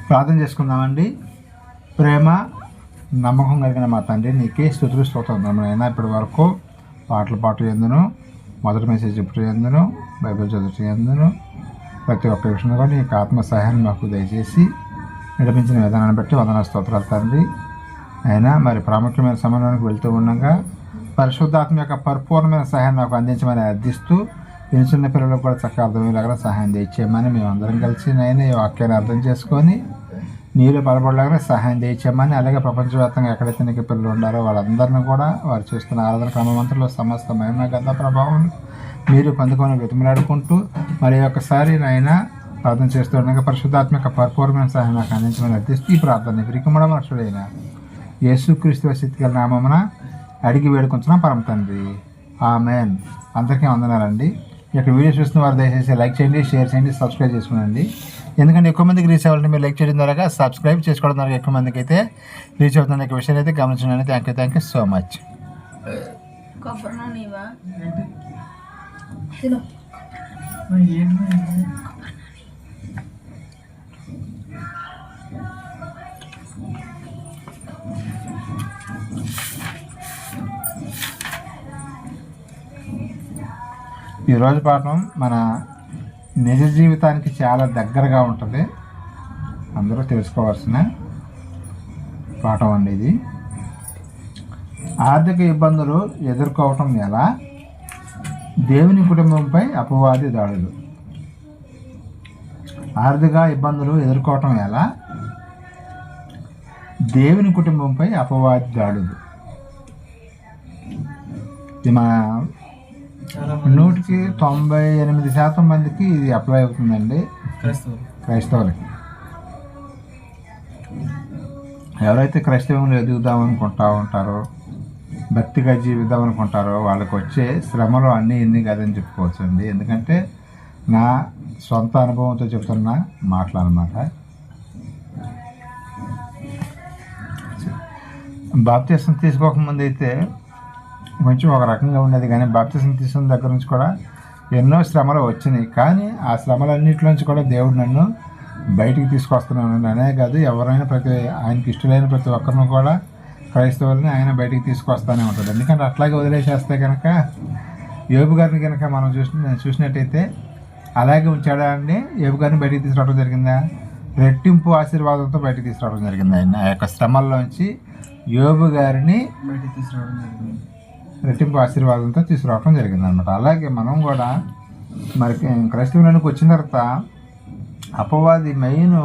ప్రార్థన చేసుకుందామండి. ప్రేమ నమ్మకం కలిగిన మా తండ్రి, నీకే స్తుతులు స్తోత్రం అయినా ఇప్పటి వరకు పాటలు పాటలు ఎందును, మొదటి మెసేజ్ ఇప్పుడు ఎందును, బైబిల్ చదువుతూ ఎందును, ప్రతి ఒక్క విషయంలో కూడా నీకు ఆత్మ సహాయాన్ని మాకు దయచేసి నడిపించిన విధానాన్ని బట్టి వందన స్తోత్రాలు తండ్రి. అయినా మరి ప్రాముఖ్యమైన సమయంలోనికి వెళ్తూ ఉండగా పరిశుద్ధాత్మ యొక్క పరిపూర్ణమైన సహాయాన్ని నాకు అందించమని అర్థిస్తూ చిన్న పిల్లలకు కూడా చక్కగా అర్థమయ్యేలాగా సహాయం తెచ్చేయమని మేమందరం కలిసి నైనా ఈ వాక్యాన్ని అర్థం చేసుకొని నీళ్ళు బలపడలాగా సహాయం తెచ్చామని, అలాగే ప్రపంచవ్యాప్తంగా ఎక్కడైతే నీకు పిల్లలు ఉండారో వాళ్ళందరినీ కూడా వారు చేస్తున్న ఆరాధన క్రమమంతలో సమస్త మహిమ గంధ ప్రభావం మీరు పొందుకొని వెతుములాడుకుంటూ మరి ఒక్కసారి నాయన ప్రార్థన చేస్తూ ఉండగా పరిశుద్ధాత్మక పరిపూర్ణమైన సహాయం నాకు అందించమని అర్థిస్తూ ఈ ప్రార్థన విరికమడం రక్షుడైన యేసుక్రీస్తు స్థితిగల నామమున అడిగి వేడుకుంటున్నాం పరమ తండ్రి, ఆమేన్. అందరికీ వందనాలండి. ఇక్కడ వీడియో చూస్తున్న వారు దయచేసి లైక్ చేయండి, షేర్ చేయండి, సబ్స్క్రైబ్ చేసుకోండి. ఎందుకంటే ఎక్కువ మందికి రీచ్ అవ్వాలంటే మీరు లైక్ చేయడం ద్వారా, సబ్స్క్రైబ్ చేసుకోవడం ద్వారా ఎక్కువ మందికి అయితే రీచ్ అవుతుంది యొక్క విషయాన్ని అయితే గమనించండి. Thank you so much. ఈరోజు పాఠం మన నిజ జీవితానికి చాలా దగ్గరగా ఉంటుంది, అందరూ తెలుసుకోవాల్సిన పాఠం అండి ఇది. ఆర్థిక ఇబ్బందులు ఎదుర్కోవటం ఎలా, దేవుని కుటుంబంపై అపవాది దాడులు. ఆర్థిక ఇబ్బందులు ఎదుర్కోవటం ఎలా, దేవుని కుటుంబంపై అపవాది దాడులు. ఇది మన 100కి 98% మందికి ఇది అప్లై అవుతుందండి, క్రైస్తవులకి. ఎవరైతే క్రైస్తవంలో ఎదుగుదామనుకుంటా ఉంటారో, భక్తిగా జీవిద్దాం అనుకుంటారో వాళ్ళకి వచ్చే శ్రమలు అన్నీ ఇన్ని కాదని చెప్పుకోవచ్చు అండి. ఎందుకంటే నా సొంత అనుభవంతో చెప్తున్న మాటలు అన్నమాట. బాప్తిసం తీసుకోకముందు అయితే కొంచెం ఒక రకంగా ఉండేది, కానీ బాప్తిసం తీసుకున్న దగ్గర నుంచి కూడా ఎన్నో శ్రమలు వచ్చినాయి. కానీ ఆ శ్రమలన్నింటిలోంచి కూడా దేవుడు నన్ను బయటికి తీసుకొస్తున్నాను. అనే కాదు, ఎవరైనా ఆయనకి ఇష్టమైన ప్రతి ఒక్కరిని కూడా క్రైస్తవుల్ని ఆయన బయటికి తీసుకొస్తానే ఉంటాడు. ఎందుకంటే అట్లాగే వదిలేసేస్తే కనుక యోబు గారిని కనుక మనం చూసినట్టయితే అలాగే ఉంచాడా అండి. యోబు గారిని బయటికి తీసుకురావడం జరిగిందా? రెట్టింపు ఆశీర్వాదంతో బయటికి తీసుకురావడం జరిగింది. ఆయన ఆ యొక్క శ్రమల్లోంచి యోబు గారిని బయటికి తీసుకురావడం జరిగింది, రెట్టింపు ఆశీర్వాదంతో తీసుకురావడం జరిగింది అనమాట. అలాగే మనం కూడా మరి క్రైస్తవులకు వచ్చిన తర్వాత అపవాది మెయిన్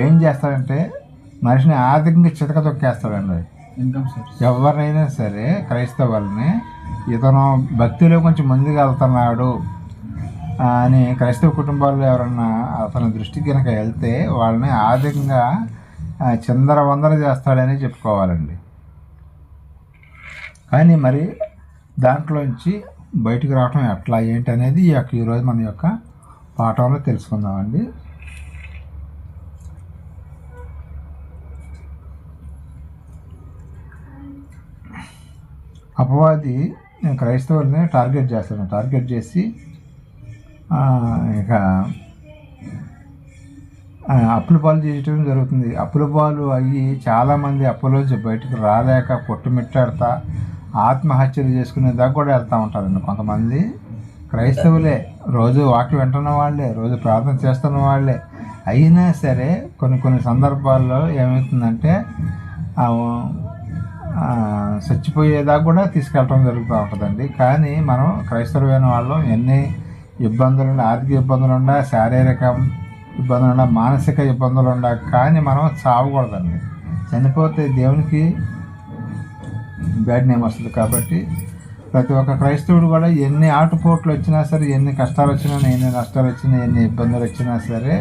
ఏం చేస్తాడంటే మనిషిని ఆర్థికంగా చితక తొక్కేస్తాడండి. ఎవరినైనా సరే క్రైస్తవుల్ని ఇతను భక్తిలో కొంచెం ముందుకు వెళ్తున్నాడు అని క్రైస్తవ కుటుంబాల్లో ఎవరన్నా అతని దృష్టికి కనుక వెళ్తే వాళ్ళని ఆర్థికంగా చిందరవందర చేస్తాడని చెప్పుకోవాలండి. కానీ మరి దాంట్లోంచి బయటకు రావటం ఎట్లా ఏంటి అనేది ఈరోజు మన యొక్క పాఠంలో తెలుసుకుందామండి. అపవాది క్రైస్తవుల్ని టార్గెట్ చేస్తాడు. టార్గెట్ చేసి ఇక అప్పుల పాలు చేయటం జరుగుతుంది. అప్పుల పాలు అయ్యి చాలామంది అప్పులోంచి బయటకు రాలేక కొట్టుమిట్టాడుతా ఆత్మహత్యలు చేసుకునే దాకా కూడా వెళ్తూ ఉంటారండి. కొంతమంది క్రైస్తవులే, రోజు వాక్యం వింటున్న వాళ్ళే, రోజు ప్రార్థన చేస్తున్న వాళ్ళే అయినా సరే కొన్ని సందర్భాల్లో ఏమవుతుందంటే చచ్చిపోయేదాకా కూడా తీసుకెళ్ళటం జరుగుతూ ఉంటుందండి. కానీ మనం క్రైస్తవులైన వాళ్ళు ఎన్ని ఇబ్బందులుండా, ఆర్థిక ఇబ్బందులుండా, శారీరక ఇబ్బందులుండా, మానసిక ఇబ్బందులుండా, కానీ మనం చావకూడదండి. చనిపోతే దేవునికి బ్యాడ్ నేమ్ వస్తుంది. కాబట్టి ప్రతి ఒక్క క్రైస్తవుడు కూడా ఎన్ని ఆటుపోట్లు వచ్చినా సరే, ఎన్ని కష్టాలు వచ్చినా, ఎన్ని నష్టాలు వచ్చినా, ఎన్ని ఇబ్బందులు వచ్చినా సరే,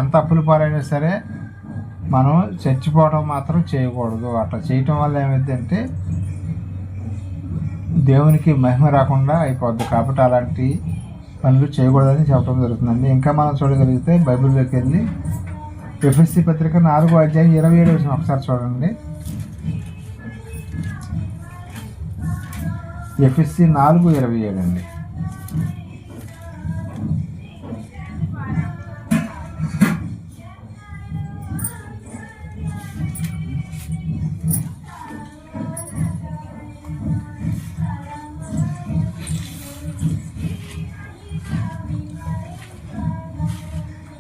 ఎంత అప్పులు పాలైనా సరే మనం చచ్చిపోవడం మాత్రం చేయకూడదు. అట్లా చేయటం వల్ల ఏమైందంటే దేవునికి మహిమ రాకుండా అయిపోద్ది. కాబట్టి అలాంటి పనులు చేయకూడదని చెప్పడం జరుగుతుందండి. ఇంకా మనం చూడగలిగితే బైబిల్లోకి వెళ్ళి ఎఫ్ఎస్సి పత్రిక 4:27 ఒకసారి చూడండి. ఎఫ్ఎస్సి 4:27 అండి.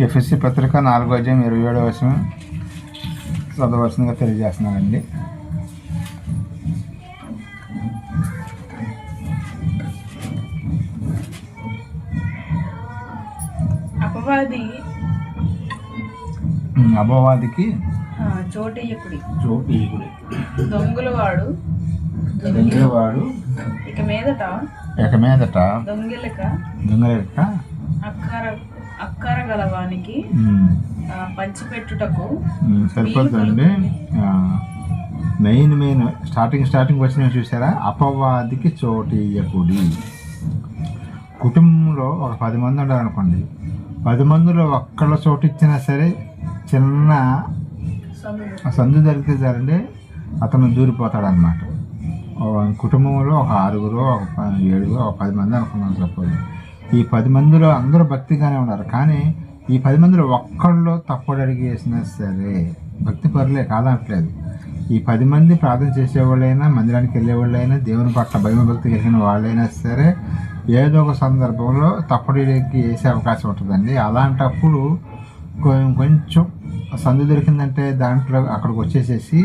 ఎఫ్ఎస్సి పత్రిక 4:27 చదవలసిందిగా తెలియజేస్తున్నానండి. అపవాదికి చోటీయకుడి దొంగలవాడు ఇక మీదట దొంగిలక అక్కర గలవానికి పంచిపెట్టుటకు సరిపోతుందండి. మెయిన్ స్టార్టింగ్ వచ్చిన చూసారా, అపవాదికి చోటీయకుడి. కుటుంబంలో ఒక 10 మంది ఉండాలనుకోండి, 10 మందిలో ఒక్కళ్ళ చోటు ఇచ్చినా సరే చిన్న సందు జరిగితే సరండి అతను దూరిపోతాడనమాట. కుటుంబంలో ఒక 6, ఒక 7, ఒక 10 మంది అనుకున్నాను సపోజ్. ఈ 10 మందిలో అందరూ భక్తిగానే ఉన్నారు, కానీ ఈ 10 మందిలో ఒక్కళ్ళు తప్పుడు అడిగి వేసినా సరే భక్తి పరులే కాదనట్లేదు. ఈ 10 మంది ప్రార్థన చేసేవాళ్ళైనా, మందిరానికి వెళ్ళేవాళ్ళైనా, దేవుని పట్ల భయభక్తి కలిగిన వాళ్ళైనా సరే ఏదో ఒక సందర్భంలో తప్పుడు అడిగి వేసే అవకాశం ఉంటుందండి. అలాంటప్పుడు కొంచెం సందు దొరికిందంటే దాంట్లో అక్కడికి వచ్చేసేసి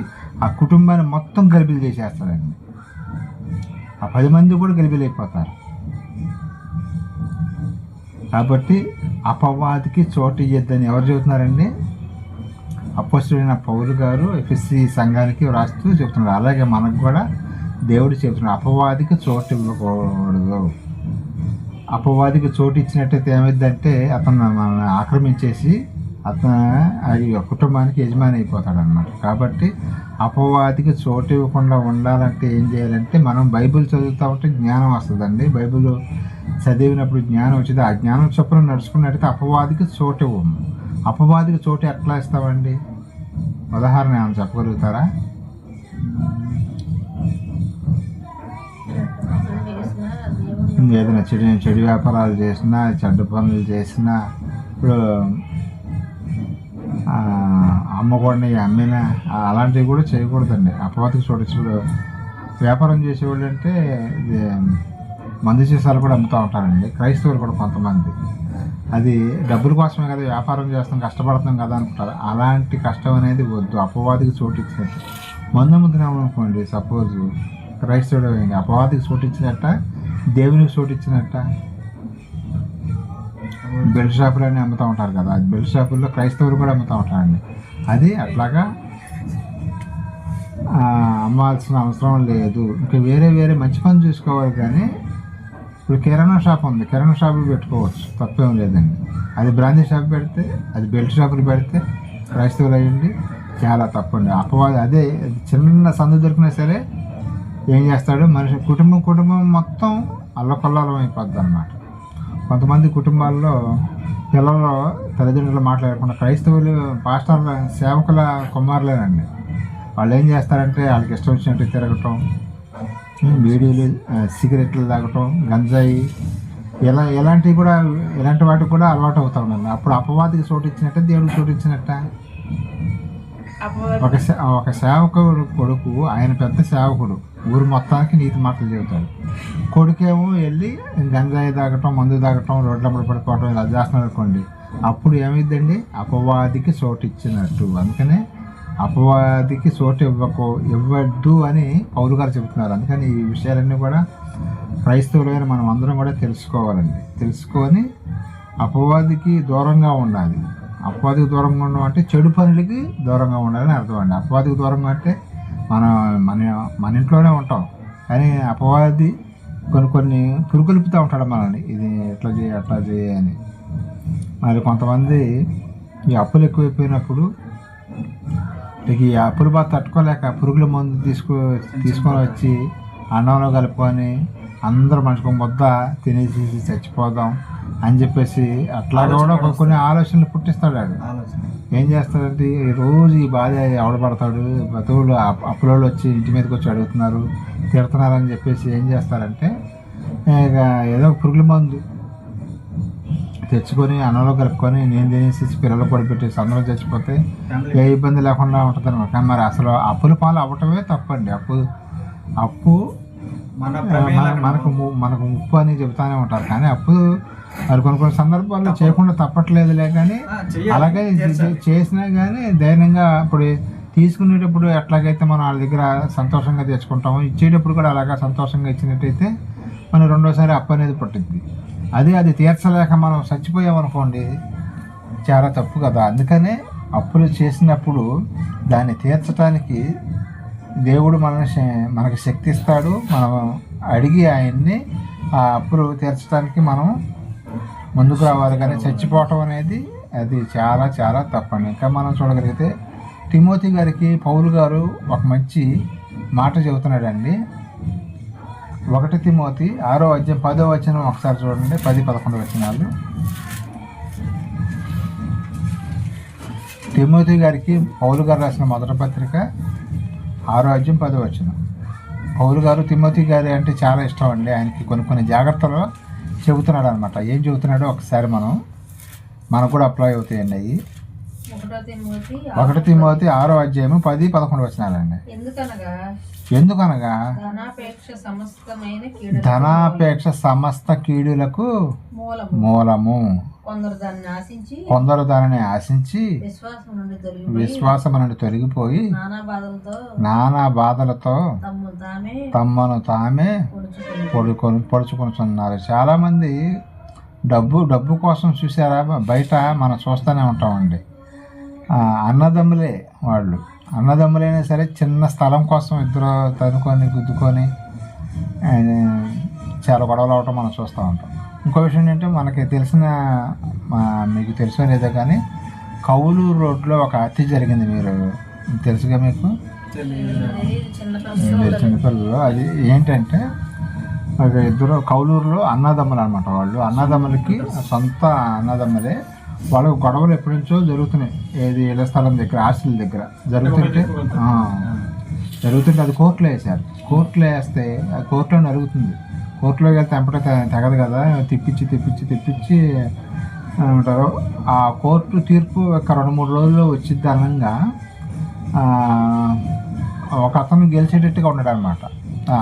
ఆ కుటుంబాన్ని మొత్తం గలిబిలి చేసేస్తారండి. ఆ 10 మంది కూడా గలిబిలైపోతారు. కాబట్టి అపవాదికి చోటు ఇయ్యద్దని ఎవరు చెబుతున్నారండి? అపోస్తలుడైన పౌలు గారు ఎఫెసీ సంఘానికి రాస్తూ చెబుతున్నారు. అలాగే మనకు కూడా దేవుడు చెబుతున్నాడు, అపవాదికి చోటు ఇవ్వకూడదు. అపవాదికి చోటు ఇచ్చినట్టయితే ఏమైందంటే అతను మనల్ని ఆక్రమించేసి అతను కుటుంబానికి యజమాని అయిపోతాడు అన్నమాట. కాబట్టి అపవాదికి చోటు ఇవ్వకుండా ఉండాలంటే ఏం చేయాలంటే, మనం బైబిల్ చదువుతూ ఉంటే జ్ఞానం వస్తుందండి. బైబిల్ చదివినప్పుడు జ్ఞానం వచ్చింది. ఆ జ్ఞానం చొప్పున నడుచుకున్నట్టయితే అపవాదికి చోటు ఇవ్వము. అపవాదికి చోటు ఎట్లా ఇస్తామండి? ఉదాహరణ ఏమైనా చెప్పగలుగుతారా? ఏదైనా చెడు వ్యాపారాలు చేసినా, చెడ్డ పనులు చేసినా, ఇప్పుడు అమ్మకూడని అమ్మినా అలాంటివి కూడా చేయకూడదండి. అపవాదికి చోటు. ఇప్పుడు వ్యాపారం చేసేవాళ్ళు అంటే మందు సీసాలు కూడా అమ్ముతూ ఉంటారండి. క్రైస్తవులు కూడా కొంతమంది అది డబ్బుల కోసమే కదా వ్యాపారం చేస్తాం, కష్టపడుతున్నాం కదా అనుకుంటారు. అలాంటి కష్టం అనేది వద్దు. అపవాదికి చోటు ఇచ్చినట్టు మందు అమ్ముతున్నాము అనుకోండి, సపోజ్ క్రైస్తవుడు అయింది, అపవాదికి చోటు ఇచ్చినట్ట, దేవునికి చోటు ఇచ్చినట్ట. బెల్ట్ షాపులన్నీ అమ్ముతూ ఉంటారు కదా, అది బెల్ట్ షాపుల్లో క్రైస్తవులు కూడా అమ్ముతూ ఉంటారండి. అది అట్లాగా అమ్మాల్సిన అవసరం లేదు. ఇంకా వేరే మంచి పని చూసుకోవాలి. కానీ ఇప్పుడు కిరాణా షాప్ ఉంది, కిరాణా షాపులు పెట్టుకోవచ్చు, తప్పేం లేదండి. అది బ్రాందీ షాప్ పెడితే, అది బెల్ట్ షాపులు పెడితే క్రైస్తవులు అయ్యండి చాలా తప్పండి. అపవాది అదే చిన్న సందు దొరికినా సరే ఏం చేస్తాడు, మనిషి కుటుంబం మొత్తం అల్లకొల్లాలం అయిపోద్ది అన్నమాట. కొంతమంది కుటుంబాల్లో పిల్లలు తల్లిదండ్రులు మాట్లాడకుండా క్రైస్తవులు పాస్టర్ల సేవకుల కుమారులేనండి. వాళ్ళు ఏం చేస్తారంటే వాళ్ళకి ఇష్టం వచ్చినట్టు తిరగటం, బీడీలు, సిగరెట్లు తాగటం, గంజాయి, ఇలాంటి వాటికి కూడా అలవాటు అవుతా ఉన్నాను. అప్పుడు అపవాదికి చోటు ఇచ్చినట్ట, దేవుడికి చోటు ఇచ్చినట్ట. ఒక సేవకుడు కొడుకు, ఆయన పెద్ద సేవకుడు, ఊరు మొత్తానికి నీతి మాటలు చెబుతాడు. కొడుకేమో వెళ్ళి గంజాయి తాగటం, మందు తాగటం, రోడ్లమ్మడి పడిపోవటం ఇలా చేస్తున్నారు అనుకోండి, అప్పుడు ఏమైందండి? అపవాదికి చోటు ఇచ్చినట్టు. అందుకనే అపవాదికి చోటు ఇవ్వద్దు అని పౌలు గారు చెబుతున్నారు. అందుకని ఈ విషయాలన్నీ కూడా క్రైస్తవులైన మనం అందరం కూడా తెలుసుకోవాలండి. తెలుసుకొని అపవాదికి దూరంగా ఉండాలి. అపవాదికి దూరంగా ఉండడం అంటే చెడు పనులకి దూరంగా ఉండాలని అర్థం అండి. అపవాదికి దూరంగా అంటే మన ఇంట్లోనే ఉంటాం, కానీ అపవాది కొన్ని పురుకొల్పుతూ ఉంటాడు మనల్ని, ఇది ఎట్లా చేయి అట్లా చేయి అని. మరి కొంతమంది ఈ అప్పులు ఎక్కువైపోయినప్పుడు ఈ అప్పులు బాగా తట్టుకోలేక పురుగుల మందు తీసుకొని వచ్చి అన్నంలో కలుపుకొని అందరూ మనిషికి ముద్ద తినేసి చచ్చిపోదాం అని చెప్పేసి అట్లాగా కూడా కొన్ని ఆలోచనలు పుట్టిస్తాడు. ఏం చేస్తాడంటే రోజు ఈ బాధ ఎవడబడతాడు, బతువులు అప్పులోళ్ళు వచ్చి ఇంటి మీదకి వచ్చి అడుగుతున్నారు, తిడుతున్నారు అని చెప్పేసి ఏం చేస్తారంటే ఇక ఏదో పురుగుల మందు తెచ్చుకొని అన్నంలో కలుపుకొని నేను తినేసి పిల్లలు పడిపెట్టేసి అందరూ చచ్చిపోతే ఏ ఇబ్బంది లేకుండా ఉంటుంది అనమాట. కానీ మరి అసలు అప్పుల పాలు అవ్వటమే తప్పండి. అప్పు మనకు ముప్పు అని చెబుతూనే ఉంటారు, కానీ మరి కొన్ని సందర్భాల్లో చేయకుండా తప్పట్లేదులే, కానీ అలాగే చేసినా కానీ ధైర్యంగా ఇప్పుడు తీసుకునేటప్పుడు ఎట్లాగైతే మనం వాళ్ళ దగ్గర సంతోషంగా తెచ్చుకుంటామో, ఇచ్చేటప్పుడు కూడా అలాగా సంతోషంగా ఇచ్చినట్టయితే మనం రెండోసారి అప్పు అనేది పట్టుద్ది. అది తీర్చలేక మనం చచ్చిపోయామనుకోండి, చాలా తప్పు కదా. అందుకనే అప్పులు చేసినప్పుడు దాన్ని తీర్చడానికి దేవుడు మనకి శక్తి ఇస్తాడు. మనం అడిగి ఆయన్ని ఆ అప్పులు తీర్చడానికి మనం ముందుకు రావాలి. కానీ చచ్చిపోవటం అనేది అది చాలా చాలా తప్పండి. ఇంకా మనం చూడగలిగితే తిమోతి గారికి పౌలు గారు ఒక మంచి మాట చెబుతున్నాడండి. 1 తిమోతి 6వ అధ్యాయం 10వ వచనం ఒకసారి చూడండి, 10-11 వచనాలు. తిమోతి గారికి పౌలు గారు రాసిన మొదటి పత్రిక 6వ అధ్యాయం 10వ వచనం. పౌలు గారు తిమోతి గారి అంటే చాలా ఇష్టం అండి. ఆయనకి కొన్ని జాగ్రత్తలు చెబుతున్నాడు అనమాట. ఏం చెబుతున్నాడో ఒకసారి మనకు కూడా అప్లై అవుతాయండి అవి. 1 తిమోతి 6వ అధ్యాయము 10-11 వచనాలండి. ఎందుకనగా ధనాపేక్ష సమస్త కీడులకు మూలము. కొందరు దానిని ఆశించి విశ్వాసము నుండి తొలగిపోయి నానా బాధలతో తమను తామే పొడుచుకొనుచున్నారు. చాలామంది డబ్బు కోసం చూసారా, బయట మనం చూస్తూనే ఉంటామండి. అన్నదమ్ములే వాళ్ళు, అన్నదమ్ములైనా సరే చిన్న స్థలం కోసం ఇద్దరు తనుకొని గుద్దుకొని చాలా గొడవలు అవటం మనం చూస్తూ ఉంటాం. ఇంకో విషయం ఏంటంటే మనకి మీకు తెలుసో లేదో కానీ కౌలూరు రోడ్లో ఒక హత్య జరిగింది. మీరు తెలుసుగా మీకు, మీరు చిన్నపిల్లలు. అది ఏంటంటే ఇద్దరు కౌలూరులో అన్నదమ్ములు అనమాట. వాళ్ళు అన్నదమ్ములకి సొంత అన్నదమ్ములే. వాళ్ళకు గొడవలు ఎప్పటి నుంచో జరుగుతున్నాయి. ఏది ఇళ్ల స్థలం దగ్గర, ఆస్తుల దగ్గర జరుగుతుంటే అది కోర్టులో వేశారు. కోర్టులో వేస్తే అది కోర్టులో నరుగుతుంది. కోర్టులోకి వెళ్తే ఎంపటే తెగదు కదా, తెప్పించి ఏమంటారు. ఆ కోర్టు తీర్పు ఒక 2-3 రోజుల్లో వచ్చిద్ది అనంగా ఒక అతను గెలిచేటట్టుగా ఉన్నాడు అనమాట.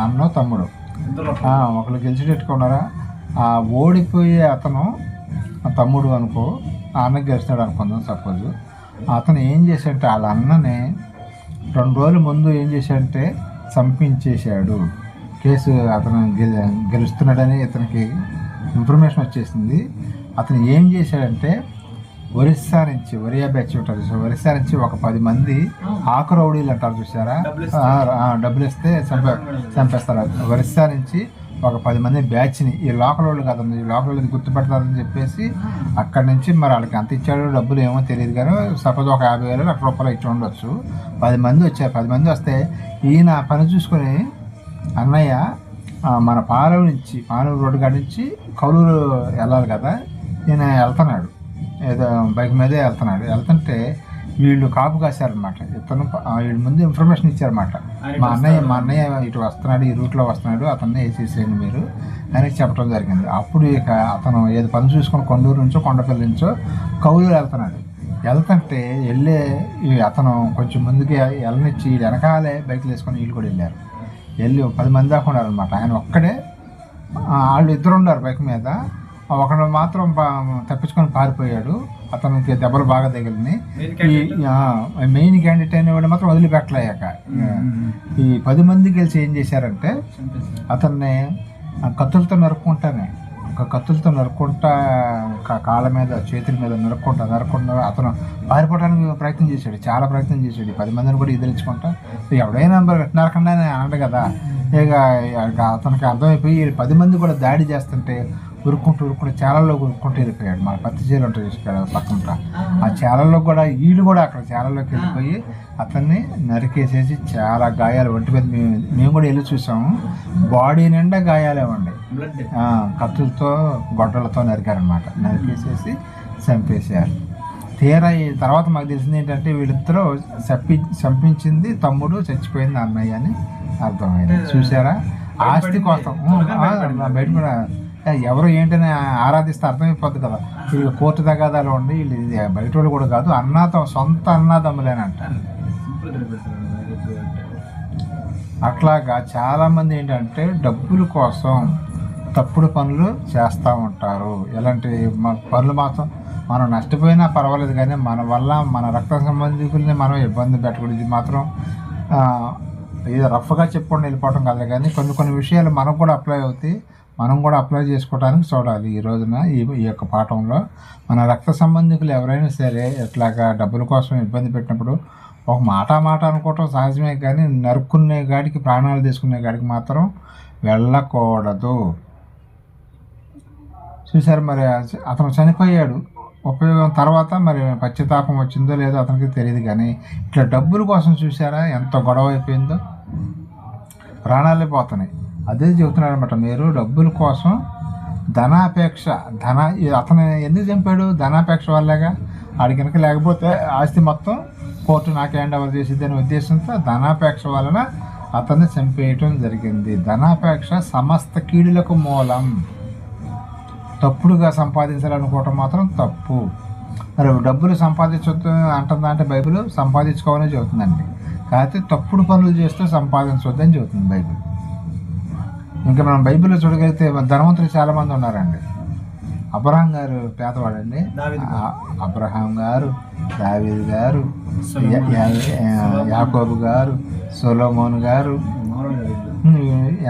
అన్నో తమ్ముడు ఒకళ్ళు గెలిచేటట్టుగా ఉన్నారా. ఓడిపోయే అతను తమ్ముడు అనుకో, అన్నకి గెలుస్తాడు అనుకుందాం సపోజ్. అతను ఏం చేశాడంటే వాళ్ళ అన్నని 2 రోజుల ముందు ఏం చేశాడంటే చంపించేశాడు. కేసు అతను గెలుస్తున్నాడని ఇతనికి ఇన్ఫర్మేషన్ వచ్చేసింది. అతను ఏం చేశాడంటే ఒరియా బ్యాచ్ ఉంటుంది. సో ఒరిస్సా నుంచి ఒక 10 మంది ఆకురౌడీలు అంటారు చూసారా, డబ్బులు ఇస్తే చంపేస్తారు. ఒరిస్సా నుంచి ఒక 10 మంది బ్యాచ్ని, ఈ లోకల్ వాళ్ళు కదండి, ఈ లోకల్ వాళ్ళది గుర్తుపెడతారని చెప్పేసి అక్కడి నుంచి మరి వాళ్ళకి ఎంత ఇచ్చాడో డబ్బులు ఏమో తెలియదు కానీ సపోజ్ ఒక 50,000 1,00,000 రూపాయలు ఇచ్చి ఉండొచ్చు. 10 మంది వచ్చారు. 10 మంది వస్తే ఈయన పని చూసుకొని అన్నయ్య మన పాలూరు రోడ్డు కాడి నుంచి కౌలూరు వెళ్ళాలి కదా, ఈయన వెళ్తున్నాడు, ఏదో బైక్ మీదే వెళ్తుంటే వీళ్ళు కాపు కాశారనమాట. ఇతను వీళ్ళ ముందు ఇన్ఫర్మేషన్ ఇచ్చారన్నమాట. మా అన్నయ్య ఇటు వస్తున్నాడు, ఈ రూట్లో వస్తున్నాడు, అతన్ని వేసేసేయండి మీరు అని చెప్పడం జరిగింది. అప్పుడు ఇక అతను ఏదో పని చూసుకొని కొండూరు నుంచో కొండపల్లి నుంచో కౌలూరు వెళ్తుంటే అతను కొంచెం ముందుకి వెళ్ళనిచ్చి వెనకాలే బైక్లు వేసుకొని వీళ్ళు కూడా వెళ్ళి 10 మంది దాకా ఉన్నారనమాట. ఆయన ఒక్కడే, వాళ్ళు 2 ఉన్నారు బైక్ మీద. ఒకడు మాత్రం తప్పించుకొని పారిపోయాడు. అతనికి దెబ్బలు బాగా తగిలినాయి. మెయిన్ క్యాండిడేట్ అయినవాడు మాత్రం వదిలిపెట్టలేక ఈ 10 మంది కలిసి ఏం చేశారంటే అతన్ని కత్తులతో నరుక్కుంటా కాళ్ళ మీద చేతుల మీద నరుక్కుంటా అతను పారిపోవడానికి చాలా ప్రయత్నం చేశాడు. 10 మందిని కూడా ఎదిరించుకుంటా. ఎవడైనా నరకండి అని అనడు కదా. ఇక అతనికి అర్థమైపోయి 10 మంది కూడా దాడి చేస్తుంటే ఉరుక్కుంటూ చాలల్లో వెళ్ళిపోయాడు. మన పత్తి చేలు ఉంటుంది పక్కన, ఆ చాలల్లో కూడా వీళ్ళు కూడా అక్కడ చాలల్లోకి వెళ్ళిపోయి అతన్ని నరికేసేసి చాలా గాయాలు, ఒంటి మీద మేము కూడా వెళ్ళి చూసాము. బాడీ నిండా గాయాలేమండి, కత్తులతో గొడ్డలతో నరికారనమాట. నరికేసేసి చంపేశారు. తీరా తర్వాత మాకు తెలిసింది ఏంటంటే వీళ్ళిద్దరూ చంపించింది తమ్ముడు, చచ్చిపోయింది అన్నయ్య అని అర్థమైంది. చూసారా, ఆస్తి కోసం బయట కూడా ఎవరు ఏంటని ఆరాధిస్తే అర్థమైపోద్ది కదా. వీళ్ళు కోర్టు తగాదాలు ఉండి వీళ్ళు బయట వాళ్ళు కూడా కాదు, సొంత అన్నదమ్ములేనంట. అట్లాగా చాలామంది ఏంటంటే డబ్బుల కోసం తప్పుడు పనులు చేస్తూ ఉంటారు. ఎలాంటి పనులు మాత్రం మనం నష్టపోయినా పర్వాలేదు, కానీ మన వల్ల మన రక్త సంబంధికుల్ని మనం ఇబ్బంది పెట్టకూడదు. ఇది మాత్రం ఇది రఫ్గా చెప్పుకొని వెళ్ళిపోవడం కాదు, కానీ కొన్ని విషయాలు మనకు కూడా అప్లై అవుతాయి. మనం కూడా అప్లై చేసుకోవడానికి చూడాలి. ఈ రోజున ఈ యొక్క పాఠంలో మన రక్త సంబంధికులు ఎవరైనా సరే ఇట్లాగా డబ్బుల కోసం ఇబ్బంది పెట్టినప్పుడు ఒక మాట అనుకోవటం సహజమే, కానీ నరుక్కునే గాడికి, ప్రాణాలు తీసుకునే గాడికి మాత్రం వెళ్ళకూడదు. చూసారు, మరి అతను చనిపోయాడు, ఉపయోగం తర్వాత మరి పశ్చాత్తాపం వచ్చిందో లేదో అతనికి తెలియదు, కానీ ఇట్లా డబ్బుల కోసం చూసారా ఎంత గొడవ అయిపోయిందో, ప్రాణాలే పోతున్నాయి. అదే చెబుతున్నాడు అనమాట. మీరు డబ్బుల కోసం ధనాపేక్ష, అతను ఎందుకు చంపాడు? ధనాపేక్ష వల్లేగా. ఆడి కనుక లేకపోతే ఆస్తి మొత్తం కోర్టు నాకే హ్యాండ్ ఓవర్ చేసిద్ది అనే ఉద్దేశంతో ధనాపేక్ష వలన అతన్ని చంపేయటం జరిగింది. ధనాపేక్ష సమస్త కీడులకు మూలం. తప్పుడుగా సంపాదించాలనుకోవటం మాత్రం తప్పు. మరి డబ్బులు సంపాదించొద్దు అంటుందా అంటే బైబిల్ సంపాదించుకోవాలని చెబుతుందండి, కాకపోతే తప్పుడు పనులు చేస్తూ సంపాదించవద్దని చెబుతుంది బైబిల్. ఇంకా మనం బైబిల్లో చూడగలిగితే ధనవంతులు చాలామంది ఉన్నారండి. అబ్రహాం గారు పేదవాడండి. అబ్రహాం గారు, దావీదు గారు, యాకోబు గారు, సొలొమోను గారు,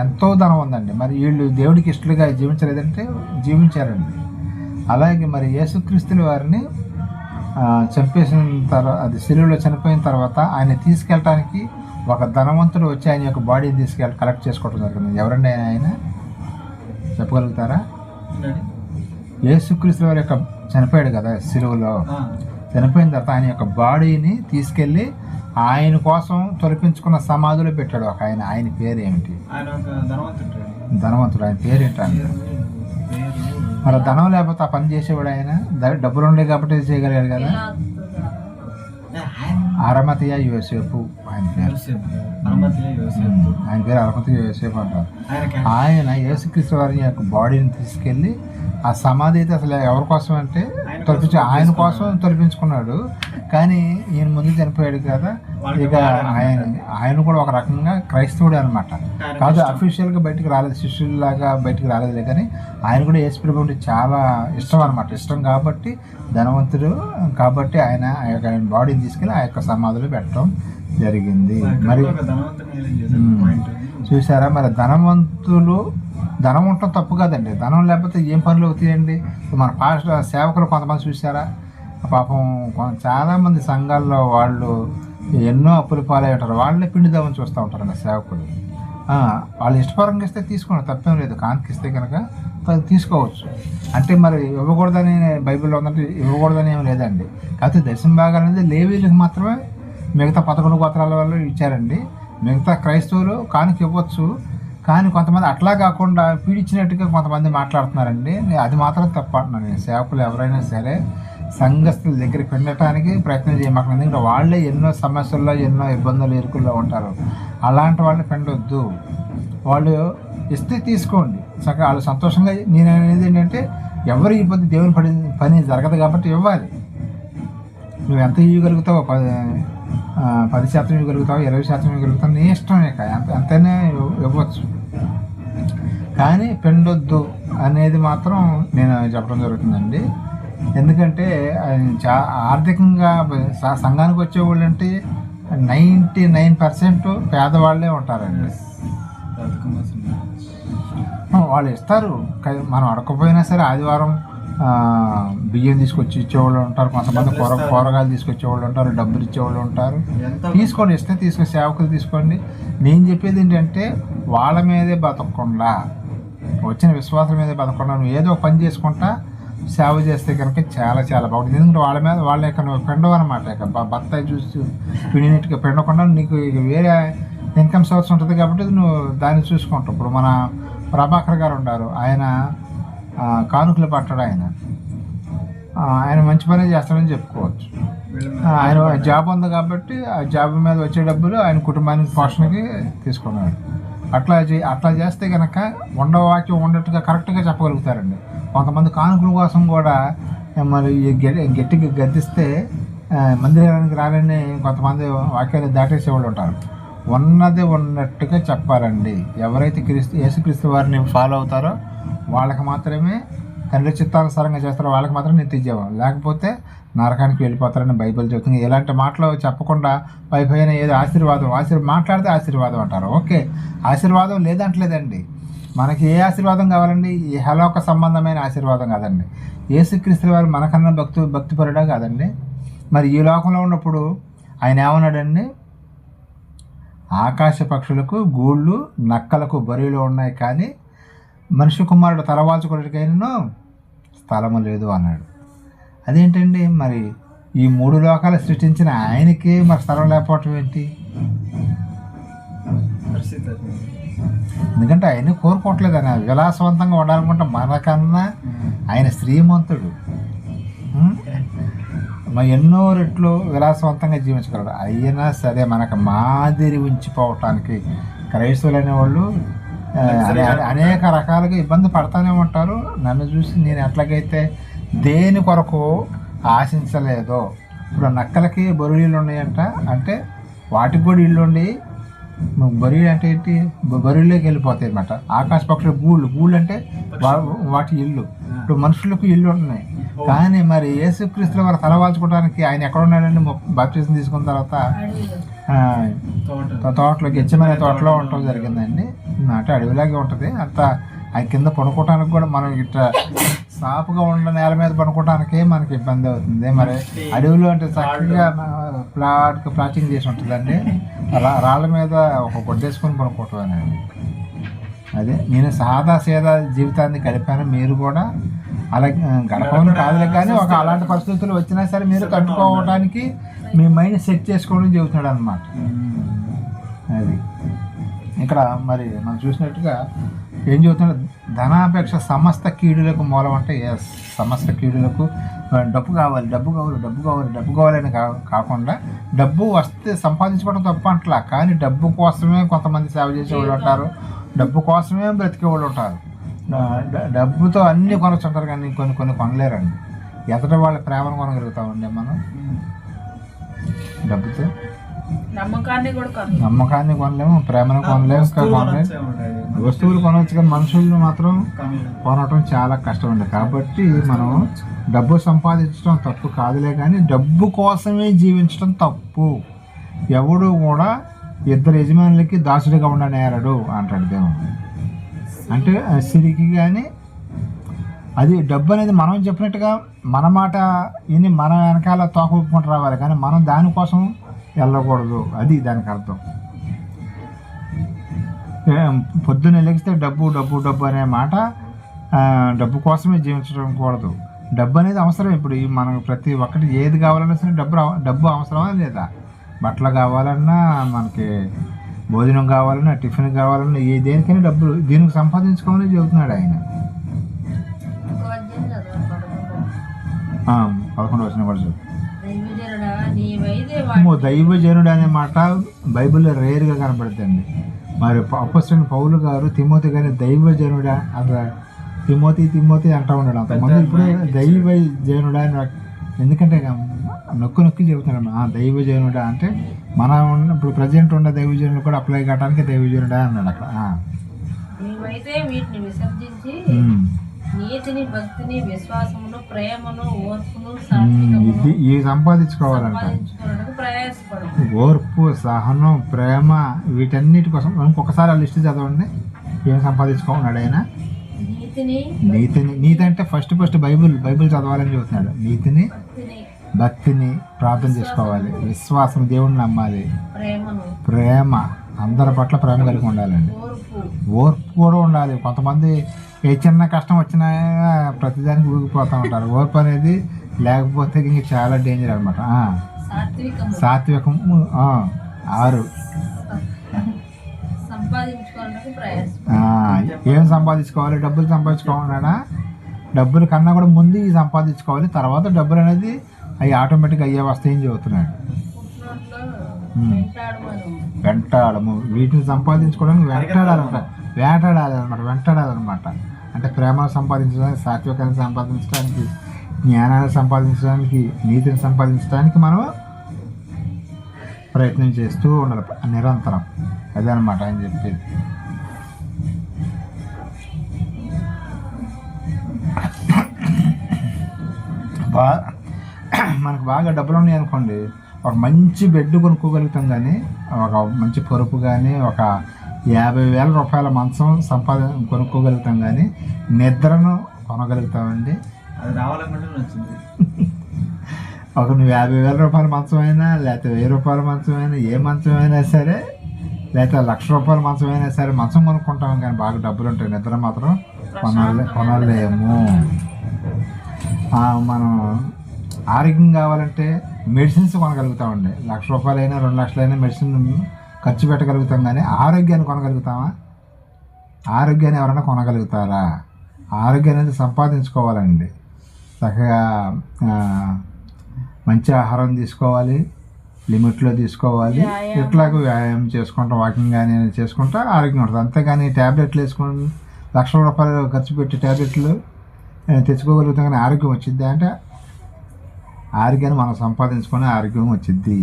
ఎంతో ధనం ఉందండి. మరి వీళ్ళు దేవుడికి ఇష్టలుగా జీవించలేదంటే జీవించారండి. అలాగే మరి యేసుక్రీస్తుల వారిని చంపేసిన తర్వాత, అది శిలువలో చనిపోయిన తర్వాత ఆయన తీసుకెళ్ళటానికి ఒక ధనవంతుడు వచ్చి ఆయన యొక్క బాడీని తీసుకెళ్ళి కలెక్ట్ చేసుకోవడం జరిగింది. ఎవరండి ఆయన చెప్పగలుగుతారా? యేసుక్రీస్తుల వారి యొక్క చనిపోయాడు కదా శిలువలో, చనిపోయిన తర్వాత ఆయన యొక్క బాడీని తీసుకెళ్ళి ఆయన కోసం తొలపించుకున్న సమాధిలో పెట్టాడు ఒక ఆయన. ఆయన పేరు ఏమిటి? ధనవంతుడు. ఆయన పేరు ఏంటంటే మరి ధనం లేకపోతే ఆ పని చేసేవాడు ఆయన. డబ్బులు ఉండే కాబట్టి చేయగలిగాడు కదా. అరమతియా యోసేపు ఆయన పేరు. ఆయన పేరు అరమతియా యోసేపు అంటారు. ఆయన యేసుక్రీస్తు వారి యొక్క బాడీని తీసుకెళ్ళి ఆ సమాధి అయితే అసలు ఎవరి కోసం అంటే ఆయన కోసం తొలపించుకున్నాడు. కానీ ఈయన ముందు చనిపోయాడు కదా, ఇక ఆయన కూడా ఒక రకంగా క్రైస్తవుడు అనమాట. కాదు అఫీషియల్గా బయటికి రాలేదు, శిష్యుల్లాగా బయటికి రాలేదులే, కానీ ఆయన కూడా యేసు ప్రభువు అంటే చాలా ఇష్టం అనమాట. ఇష్టం కాబట్టి ధనవంతుడు కాబట్టి ఆయన బాడీని తీసుకెళ్ళి ఆ యొక్క సమాధిలో పెట్టడం జరిగింది. మరి చూసారా, మరి ధనం ఉండటం తప్పు కాదండి. ధనం లేకపోతే ఏం పనులు అవుతాయండి? మన పాస్టర్ సేవకులు కొంతమంది చూసారా, పాపం చాలామంది సంఘాల్లో వాళ్ళు ఎన్నో అప్పులు పాలై ఉంటారు. వాళ్ళని పిండిదామని చూస్తూ ఉంటారండి సేవకులు. వాళ్ళు ఇష్టపరంగా ఇస్తే తీసుకోండి, తప్పేం లేదు. కాంతికిస్తే కనుక తీసుకోవచ్చు. అంటే మరి ఇవ్వకూడదని బైబిల్లో ఉందంటే ఇవ్వకూడదని ఏమి లేదండి. కాకపోతే దశమ భాగాలు అనేది లేవీలకు మాత్రమే మిగతా 11 గోత్రాల వాళ్ళు ఇచ్చారండి. మిగతా క్రైస్తవులు కానుక ఇవ్వచ్చు, కానీ కొంతమంది అట్లా కాకుండా పీడిచ్చినట్టుగా కొంతమంది మాట్లాడుతున్నారండి. అది మాత్రం తప్పు అంటున్నాను నేను. సేవకులు ఎవరైనా సరే సంఘస్థుల దగ్గరికి వెళ్ళటానికి ప్రయత్నం చేయమాకండి. ఎందుకంటే వాళ్ళే ఎన్నో సమస్యల్లో, ఎన్నో ఇబ్బందులు, ఇరుకుల్లో ఉంటారు. అలాంటి వాళ్ళని పెండొద్దు. వాళ్ళు ఇస్తే తీసుకోండి చక్కగా, వాళ్ళు సంతోషంగా. నేను అనేది ఏంటంటే ఎవరు ఇబ్బంది, దేవుని పని జరగదు కాబట్టి ఇవ్వాలి. నువ్వు ఎంత ఇవ్వగలుగుతావు, 10% ఇవ్వగలుగుతావు, 20% ఇవ్వగలుగుతావు, నీ ఇష్టం. ఇక ఎంతనే ఇవ్వచ్చు, కానీ పెండొద్దు అనేది మాత్రం నేను చెప్పడం జరుగుతుందండి. ఎందుకంటే ఆర్థికంగా సంఘానికి వచ్చేవాళ్ళు అంటే 99% పేదవాళ్ళే ఉంటారండి. వాళ్ళు ఇస్తారు, మనం అడగకపోయినా సరే ఆదివారం బియ్యం తీసుకొచ్చి ఇచ్చేవాళ్ళు ఉంటారు, కొంతమంది కూరగాయలు తీసుకొచ్చేవాళ్ళు ఉంటారు, డబ్బులు ఇచ్చేవాళ్ళు ఉంటారు. తీసుకోండి, ఇస్తే తీసుకొని సేవకులు తీసుకోండి. నేను చెప్పేది ఏంటంటే వాళ్ళ మీదే బతకకుండా, వచ్చిన విశ్వాసం మీదే బతకకుండా నువ్వు ఏదో పని చేసుకుంటా సేవ చేస్తే కనుక చాలా చాలా బాగుంటుంది. ఎందుకంటే వాళ్ళ యొక్క నువ్వు పెండవు అనమాట. ఇక బత్తాయి చూసి పిండినట్టుగా పెండకుండా నీకు వేరే ఇన్కమ్ సోర్స్ ఉంటుంది కాబట్టి నువ్వు దాన్ని చూసుకుంటావు. ఇప్పుడు మన ప్రభాకర్ గారు ఉన్నారు, ఆయన కానుకలు పట్టడు. ఆయన మంచి పని చేస్తాడని చెప్పుకోవచ్చు. ఆయన జాబ్ ఉంది కాబట్టి ఆ జాబ్ మీద వచ్చే డబ్బులు ఆయన కుటుంబానికి పోషణకి తీసుకున్నాడు. అట్లా చేస్తే కనుక ఉండవాక్యం ఉండట్టుగా కరెక్ట్గా చెప్పగలుగుతారండి. కొంతమంది కానుకల కోసం కూడా మరి గట్టిగా గద్దిస్తే మందిరానికి రాలని కొంతమంది వాక్యాలు దాటేసేవాళ్ళు ఉంటారు. ఉన్నది ఉన్నట్టుగా చెప్పాలండి. ఎవరైతే యేసుక్రీస్తు వారిని ఫాలో అవుతారో వాళ్ళకి మాత్రమే తండ్రి చిత్తానుసారంగా చేస్తారో వాళ్ళకి మాత్రం నిత్యజీవం, లేకపోతే నరకానికి వెళ్ళిపోతారని బైబిల్ చెబుతుంది. ఇలాంటి మాటలు చెప్పకుండా పైపైన ఏదో ఆశీర్వాదం మాట్లాడితే ఆశీర్వాదం అంటారు. ఓకే, ఆశీర్వాదం లేదంటలేదండి. మనకి ఏ ఆశీర్వాదం కావాలండి? ఈ హలోక సంబంధమైన ఆశీర్వాదం కాదండి. యేసుక్రీస్తు వారు మనకన్నా భక్తిపరుడా కాదండి? మరి ఈ లోకంలో ఉన్నప్పుడు ఆయన ఏమన్నాడండి? ఆకాశ పక్షులకు గూళ్ళు, నక్కలకు బరువులు ఉన్నాయి, కానీ మనిషి కుమారుడు తలవాల్చుకోవడానికైనా స్థలము లేదు అన్నాడు. అదేంటండి? మరి ఈ 3 లోకాలు సృష్టించిన ఆయనకి మరి స్థలం లేకపోవటం ఏంటి? ఎందుకంటే ఆయన కోరుకోవట్లేదు, ఆయన విలాసవంతంగా ఉండాలనుకుంటే మనకన్నా ఆయన శ్రీమంతుడు, ఎన్నో రెట్లు విలాసవంతంగా జీవించగలడు. అయినా సరే మనకు మాదిరి ఉంచిపోవటానికి క్రైస్తవులు అనేవాళ్ళు అనేక రకాలుగా ఇబ్బంది పడతానే ఉంటారు. నన్ను చూసి నేను ఎట్లాగైతే దేని కొరకు ఆశించలేదో, ఇప్పుడు నక్కలకి బొరుడీలు ఉన్నాయంట, అంటే వాటికి కూడా ఇల్లు ఉండి, బొరుడు అంటే ఏంటి? బొరువులోకి వెళ్ళిపోతాయి అన్నమాట. ఆకాశ పక్షుల గూళ్ళు అంటే వాటి ఇల్లు. ఇప్పుడు మనుషులకు ఇల్లు ఉన్నాయి, కానీ మరి యేసుక్రీస్తుల వారు తలవాల్చుకోవడానికి ఆయన ఎక్కడ ఉన్నాడండి? బాప్టిజం తీసుకున్న తర్వాత తోటలో, గెచ్చమైన తోటలో ఉండటం జరిగిందండి. అంటే అడవిలాగే ఉంటుంది అంత. ఆయన కింద పడుకోవటానికి కూడా మనం ఇట్లా సాపుగా ఉన్న నేల మీద పడుకోవటానికి మనకి ఇబ్బంది అవుతుంది. మరి అడవిలో అంటే చక్కగా ప్లాటింగ్ చేసి ఉంటుందండి, రాళ్ళ మీద ఒక గొడ్డేసుకొని పడుకోవటమేనండి. అదే నేను సీదా జీవితాన్ని గడిపాను, మీరు కూడా అలా గడపని కాదులే, కానీ ఒక అలాంటి పరిస్థితులు వచ్చినా సరే మీరు తట్టుకోవడానికి మీ మైండ్ సెట్ చేసుకోవడం చెబుతున్నాడు అనమాట. అది ఇక్కడ మరి మనం చూసినట్టుగా ఏం చెబుతున్నాడు? ధనాపేక్ష సమస్త కీడులకు మూలం అంటే సమస్త కీడులకు డబ్బు కావాలి, డబ్బు కావాలి, డబ్బు కావాలి, డబ్బు కావాలని కాకుండా డబ్బు వస్తే సంపాదించుకోవడం తప్పు అంటలా, కానీ డబ్బు కోసమే కొంతమంది సేవ చేసేవాళ్ళు ఉంటారు, డబ్బు కోసమే బ్రతికేవాళ్ళు ఉంటారు. డబ్బుతో అన్నీ కొనొచ్చుంటారు, కానీ కొన్ని కొనలేరండి. ఎదుట వాళ్ళ ప్రేమను కొనగలుగుతామండి మనం డబ్బుతో? నమ్మకాన్ని కొనలేము, ప్రేమను కొనలేము. వస్తువులు కొనవచ్చు, కానీ మనుషులను మాత్రం కొనటం చాలా కష్టం అండి. కాబట్టి మనం డబ్బు సంపాదించడం తప్పు కాదులే, కానీ డబ్బు కోసమే జీవించడం తప్పు. ఎవడు కూడా 2 యజమానులకి దాసుడిగా ఉండనేరడు అంటాడు దేవుడు. అంటే సిరికి కానీ అది డబ్బు అనేది మనం చెప్పినట్టుగా మన మాట విని మన వెనకాల తోక ఒప్పుకుంటూ రావాలి, కానీ మనం దానికోసం వెళ్ళకూడదు. అది దానికి అర్థం. పొద్దున్న లెగిస్తే డబ్బు డబ్బు డబ్బు అనే మాట, డబ్బు కోసమే జీవించడం కూడదు. డబ్బు అనేది అవసరం. ఇప్పుడు మనకు ప్రతి ఒక్కటి ఏది కావాలన్నా సరే డబ్బు అవసరమా లేదా? బట్టలు కావాలన్నా, మనకి భోజనం కావాలన్నా, టిఫిన్ కావాలన్నా, దేనికైనా డబ్బులు. దీనికి సంపాదించుకోమని చెబుతున్నాడు ఆయన. 11వ వచనం కూడా చదువు. దైవజనుడు అనే మాట బైబిల్లో రేరుగా కనపడుతుంది. మరి అపోస్తలుడైన పౌలు గారు తిమోతి గారిని దైవజనుడా అట్లా తిమోతి అంటూ ఉన్నాడు అంతకుముందు. ఇప్పుడు దైవజనుడా అని, ఎందుకంటే నొక్కి చెబుతున్నాడు దైవజనుడా అంటే మన ఇప్పుడు ప్రజెంట్ ఉన్న దైవజనులు కూడా అప్లై కావడానికి దైవజనుడా అన్నాడు అక్కడ. నీతిని, భక్తిని, విశ్వాసమును, ప్రేమను, ఓర్పును, ఇవి సంపాదించుకోవాలంట. ఓర్పు, సహనం, ప్రేమ, వీటన్నిటి కోసం ఇంకొకసారి ఆ లిస్ట్ చదవండి. ఏం సంపాదించుకోమన్నాడు ఆయన? నీతి అంటే ఫస్ట్ బైబిల్ చదవాలని చెబుతున్నాడు. నీతిని, భక్తిని, ప్రార్థన చేసుకోవాలి, విశ్వాసం, దేవుడిని నమ్మాలి, ప్రేమ, అందరి పట్ల ప్రేమ కలిగి ఉండాలండి, ఓర్పు కూడా ఉండాలి. కొంతమంది ఏ చిన్న కష్టం వచ్చినా ప్రతిదానికి ఊగిపోతూ ఉంటారు. ఓర్పు అనేది లేకపోతే ఇంక చాలా డేంజర్ అనమాట. సాత్వికం 6. ఏం సంపాదించుకోవాలి? డబ్బులు సంపాదించుకోవాలన్నాడా? డబ్బుల కన్నా కూడా ముందు ఇవి సంపాదించుకోవాలి, తర్వాత డబ్బులు అనేది అవి ఆటోమేటిక్గా అయ్యే వస్తాయని చెబుతున్నాడు. వెంటాడము, వీటిని సంపాదించుకోవడానికి వేటాడాలన్నమాట. అంటే ప్రేమను సంపాదించడానికి, సాత్వికాన్ని సంపాదించడానికి, జ్ఞానాన్ని సంపాదించడానికి, నీతిని సంపాదించడానికి మనం ప్రయత్నం చేస్తూ ఉండాలి నిరంతరం. అదే అనమాట ఆయన చెప్పేది. మనకు బాగా డబ్బులు ఉన్నాయి అనుకోండి, ఒక మంచి బెడ్ కొనుక్కోగలుగుతాం, కానీ ఒక మంచి పరుపు కానీ ఒక 50,000 రూపాయల మంచం కొనుక్కోగలుగుతాం, కానీ నిద్రను కొనగలుగుతామండి. అది రావాలనుకుంటే వచ్చింది. ఒక నువ్వు 50,000 రూపాయల మంచం అయినా, లేకపోతే 1000 రూపాయల మంచం అయినా, ఏ మంచం అయినా సరే, లేకపోతే 1,00,000 రూపాయల మంచం అయినా సరే మంచం కొనుక్కుంటాం, కానీ బాగా డబ్బులు ఉంటాయి, నిద్ర మాత్రం కొనలేము. మనం ఆరోగ్యం కావాలంటే మెడిసిన్స్ కొనగలుగుతామండి. 1,00,000 రూపాయలైనా 2 లక్షలైనా మెడిసిన్ ఖర్చు పెట్టగలుగుతాం, కానీ ఆరోగ్యాన్ని కొనగలుగుతామా? ఆరోగ్యాన్ని ఎవరైనా కొనగలుగుతారా? ఆరోగ్యాన్ని అనేది సంపాదించుకోవాలండి. చక్కగా మంచి ఆహారం తీసుకోవాలి, లిమిట్లో తీసుకోవాలి, ఇట్లాగ వ్యాయామం చేసుకుంటా, వాకింగ్ కానీ చేసుకుంటా ఆరోగ్యం ఉంటుంది. అంతేగాని ట్యాబ్లెట్లు వేసుకొని 1,00,000 రూపాయలు ఖర్చు పెట్టి ట్యాబ్లెట్లు తెచ్చుకోగలుగుతాం, కానీ ఆరోగ్యం వచ్చిద్ది అంటే ఆరోగ్యాన్ని మనం సంపాదించుకొని ఆరోగ్యం వచ్చిద్ది.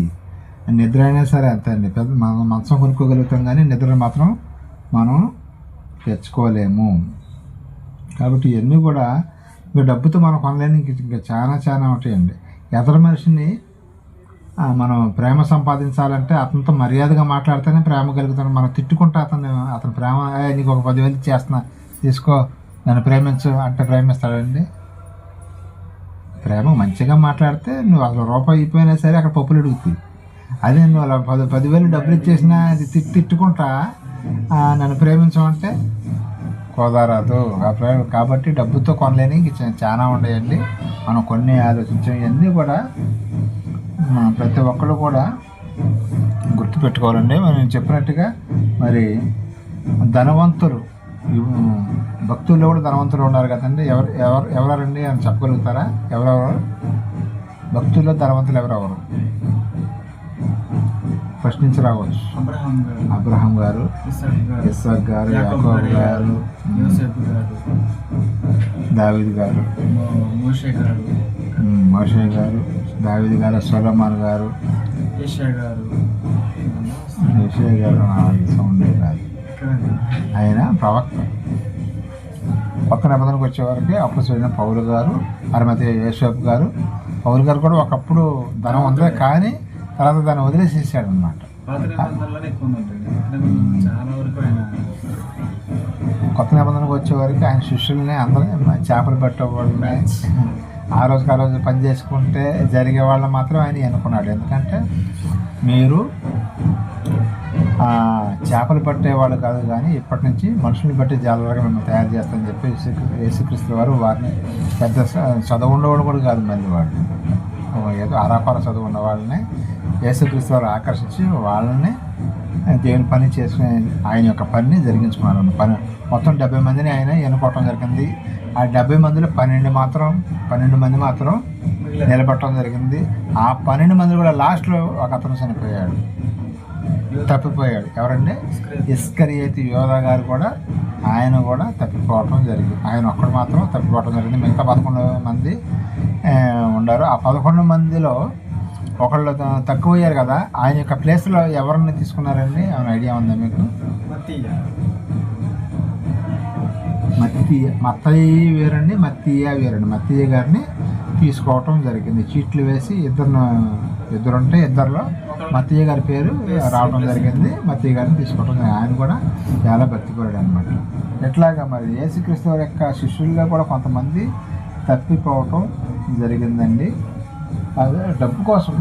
నిద్ర అయినా సరే అంతే అండి. మనం మంచం కొనుక్కోగలుగుతాం, కానీ నిద్ర మాత్రం మనం తెచ్చుకోలేము. కాబట్టి ఇవన్నీ కూడా ఇంకా డబ్బుతో మనం కొనలేని ఇంకా చాలా ఉంటాయండి. ఎదరు మనిషిని మనం ప్రేమ సంపాదించాలంటే అతనితో మర్యాదగా మాట్లాడితేనే ప్రేమ కలుగుతాను. మనం తిట్టుకుంటే అతని ప్రేమ, నీకు ఒక 10,000 చేస్తున్నా తీసుకో, నన్ను ప్రేమించు అంటే ప్రేమిస్తాడండి? ప్రేమ మంచిగా మాట్లాడితే నువ్వు అసలు రూపాయి అయిపోయినా సరే అక్కడ పప్పులు అడుగుతాయి. అదే నువ్వు అలా 10,000 డబ్బులు ఇచ్చేసినా అది తిట్టుకుంటా నన్ను ప్రేమించమంటే కుదరదు. కాబట్టి డబ్బుతో కొనలేని చాలా ఉన్నాయండి. మనం కొన్ని ఆలోచించాం. ఇవన్నీ కూడా ప్రతి ఒక్కరు కూడా గుర్తుపెట్టుకోవాలండి. మనం చెప్పినట్టుగా మరి ధనవంతులు, భక్తుల్లో కూడా ధనవంతులు ఉన్నారు కదండి. ఎవరండి అని చెప్పగలుగుతారా? ఎవరెవరు భక్తుల్లో ధనవంతులు? ఎవరెవరు ఫస్ట్ నుంచి రావచ్చు? అబ్రహాం గారు, ఇస్సాక్ గారు, యాకోబు గారు, దావీదు గారు, మోషే గారు, దావీదు గారు, సొలొమోను గారు, యెషయా గారు సౌండ్ కాదు, ఆయన ప్రవక్త. కొత్త నిబంధనకు వచ్చేవారికి అప్పుడు పౌలు గారు, అరిమతయి యోసేపు గారు. పౌలు గారు కూడా ఒకప్పుడు ధనం ఉందే, కానీ తర్వాత దాన్ని వదిలేసేసాడు అన్నమాట. కొత్త నిబంధనకు వచ్చేవారికి ఆయన శిష్యుల్ని అందరినీ చేపలు పట్టేవాళ్ళని, ఆ రోజు పని చేసుకుంటే జరిగే వాళ్ళని మాత్రం ఆయన ఎన్నుకున్నాడు. ఎందుకంటే మీరు చేపలు పట్టేవాళ్ళు కాదు, కానీ ఇప్పటి నుంచి మనుషుల్ని బట్టి జాలరుగా మేము తయారు చేస్తామని చెప్పి యేసుక్రీస్తు వారు వారిని పెద్ద చదువు ఉండేవాళ్ళు కూడా కాదు, మళ్ళీ వాళ్ళు ఏదో అరాపార చదువు ఉన్న వాళ్ళని యేసుక్రీస్తు వారు ఆకర్షించి వాళ్ళని దేవుని పని చేసుకునే ఆయన యొక్క పనిని జరిగించుకున్నారు. మొత్తం 70 మందిని ఆయన ఎన్నుకోవటం జరిగింది. ఆ 70 మందిలో 12 మంది మాత్రం నిలబెట్టడం జరిగింది. ఆ 12 మంది కూడా లాస్ట్లో ఒక అతను చనిపోయాడు, తప్పిపోయాడు. ఎవరండి? ఇస్కరియోతు యోధా గారు కూడా, ఆయన కూడా తప్పిపోవటం జరిగింది. ఆయన ఒక్కడు మాత్రం తప్పిపోవటం జరిగింది. మిగతా 11 మంది ఉన్నారు. ఆ 11 మందిలో ఒకళ్ళు తక్కువయ్యారు కదా, ఆయన యొక్క ప్లేస్లో ఎవరిని తీసుకున్నారండి? ఏమైనా ఐడియా ఉందా మీకు? మత్తయి వేరండి, మత్తీయ వేరండి. మత్తీయ గారిని తీసుకోవటం జరిగింది. చీట్లు వేసి ఇద్దరుంటే ఇద్దరిలో మత్తీయ గారి పేరు రావడం జరిగింది. మత్తీయ గారిని తీసుకోవటం జరిగింది. ఆయన కూడా చాలా భక్తిపరుడు అనమాట. ఎట్లాగా మరి యేసుక్రీస్తు వారి యొక్క శిష్యుల్లో కూడా కొంతమంది తప్పిపోవటం జరిగిందండి. అదే డబ్బు కోసం.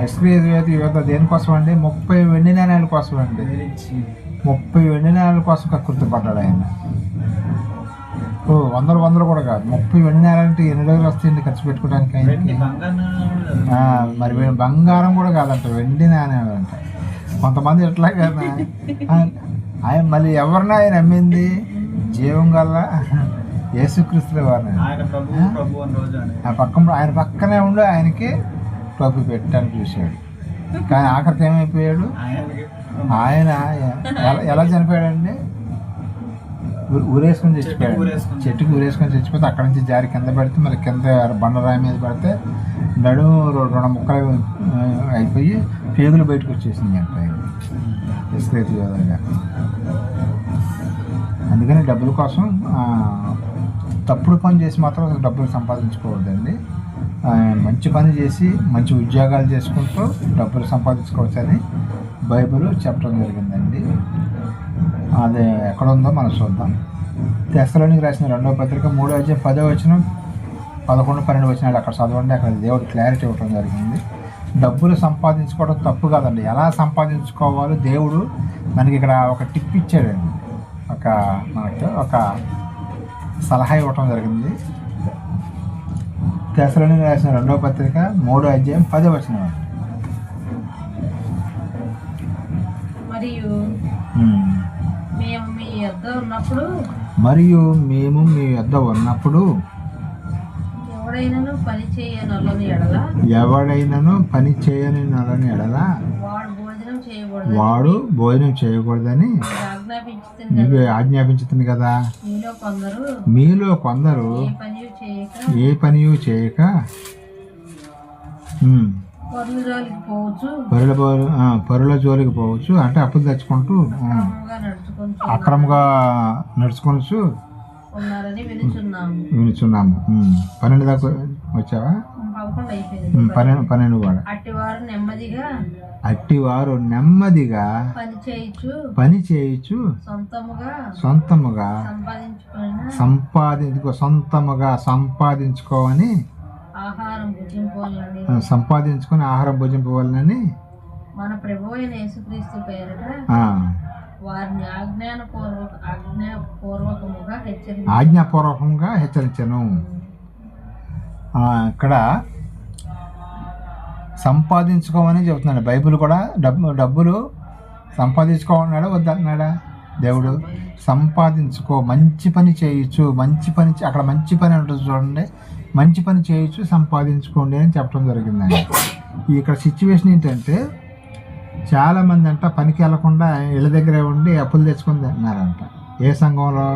ఇస్కరియోతు యోధా దేనికోసం అండి? 30 వెండి నాణ్యాల కోసం అండి. 30 వెండి నాణ్యాల కోసం కక్కుర్తిపడ్డాడు ఆయన. వందలు కూడా కాదు, 30 వెండి నాణ్యాలంటే ఎన్ని రోజులు వస్తాయండి ఖర్చు పెట్టుకోవడానికి ఆయనకి? మరి బంగారం కూడా కాదంట, వెండి నాణ్యాలు అంట. కొంతమంది ఎట్లా కదా ఆయన మళ్ళీ ఎవరిని ఆయన అమ్మింది? జీవం గల యేసుక్రీస్తు వారిని. ఆయన పక్కనే ఉండి ఆయనకి టోపీ పెట్టడానికి చూశాడు. కానీ ఆఖరికి ఏమైపోయాడు? ఆయన ఎలా చనిపోయాడండి? ఊరేసుకొని చచ్చిపోయాడు. చెట్టుకి ఊరేసుకొని చచ్చిపోతే అక్కడి నుంచి జారి కింద పెడితే మళ్ళీ కింద బండరాయి మీద పడితే నడుము 2 ముక్కలు అయిపోయి పేగులు బయటకు వచ్చేసింది అంట ఇస్కరియోతు యోధా. అందుకని డబ్బుల కోసం తప్పుడు పని చేసి మాత్రం డబ్బులు సంపాదించుకోవద్దండి. మంచి పని చేసి మంచి ఉద్యోగాలు చేసుకుంటూ డబ్బులు సంపాదించుకోవచ్చని బైబిల్ చెప్పడం జరిగిందండి. అదే ఎక్కడ ఉందో మనం చూద్దాం. తెస్సలోనికి రాసిన 2వ పత్రిక 3వ అధ్యాయం 10వ వచనం 11, 12 వచనాలు అక్కడ చదవండి. అక్కడ దేవుడు క్లారిటీ ఇవ్వడం జరిగింది. డబ్బులు సంపాదించుకోవడం తప్పు కాదండి. ఎలా సంపాదించుకోవాలో దేవుడు మనకి ఇక్కడ ఒక టిప్ ఇచ్చాడండి. మనకి ఒక సలహా ఇవ్వటం జరిగింది. తెస్సలోనికి రాసిన 2వ పత్రిక 3వ అధ్యాయం 10వ వచనం. మరియు మేము మీ యొద్ద ఉన్నప్పుడు ఎవడైనాను పని చేయని నల్లని ఎడల వాడు భోజనం చేయకూడదని నీకు ఆజ్ఞాపించుతుంది కదా. మీలో కొందరు ఏ పనియు చేయక పరుల జోలికి పోవచ్చు, అంటే అప్పులు తెచ్చుకుంటూ అక్రమంగా నడుచుకొనచ్చు వినుచున్నాము. 12 దాకా వచ్చావా? 12 కూడా. అట్టివారు నెమ్మదిగా పని చేయుచు సొంతముగా సంపాదించుకొని ఆహారం భుజింపవాలని మన ప్రభువైన యేసుక్రీస్తు పేరట వారిని ఆజ్ఞాపూర్వకంగా హెచ్చరించను. ఇక్కడ సంపాదించుకోమని చెబుతున్నాడు బైబిల్ కూడా. డబ్బులు సంపాదించుకోమన్నాడా వద్దన్నాడా దేవుడు? సంపాదించుకో, మంచి పని చేయొచ్చు, అక్కడ మంచి పని ఉంటుంది చూడండి, మంచి పని చేయొచ్చు, సంపాదించుకోండి అని చెప్పడం జరిగిందండి. ఇక్కడ సిచ్యువేషన్ ఏంటంటే చాలామంది అంట పనికి వెళ్లకుండా ఇళ్ళ దగ్గరే ఉండి అప్పులు తెచ్చుకొని తింటున్నారంట. ఏ సంఘంలో?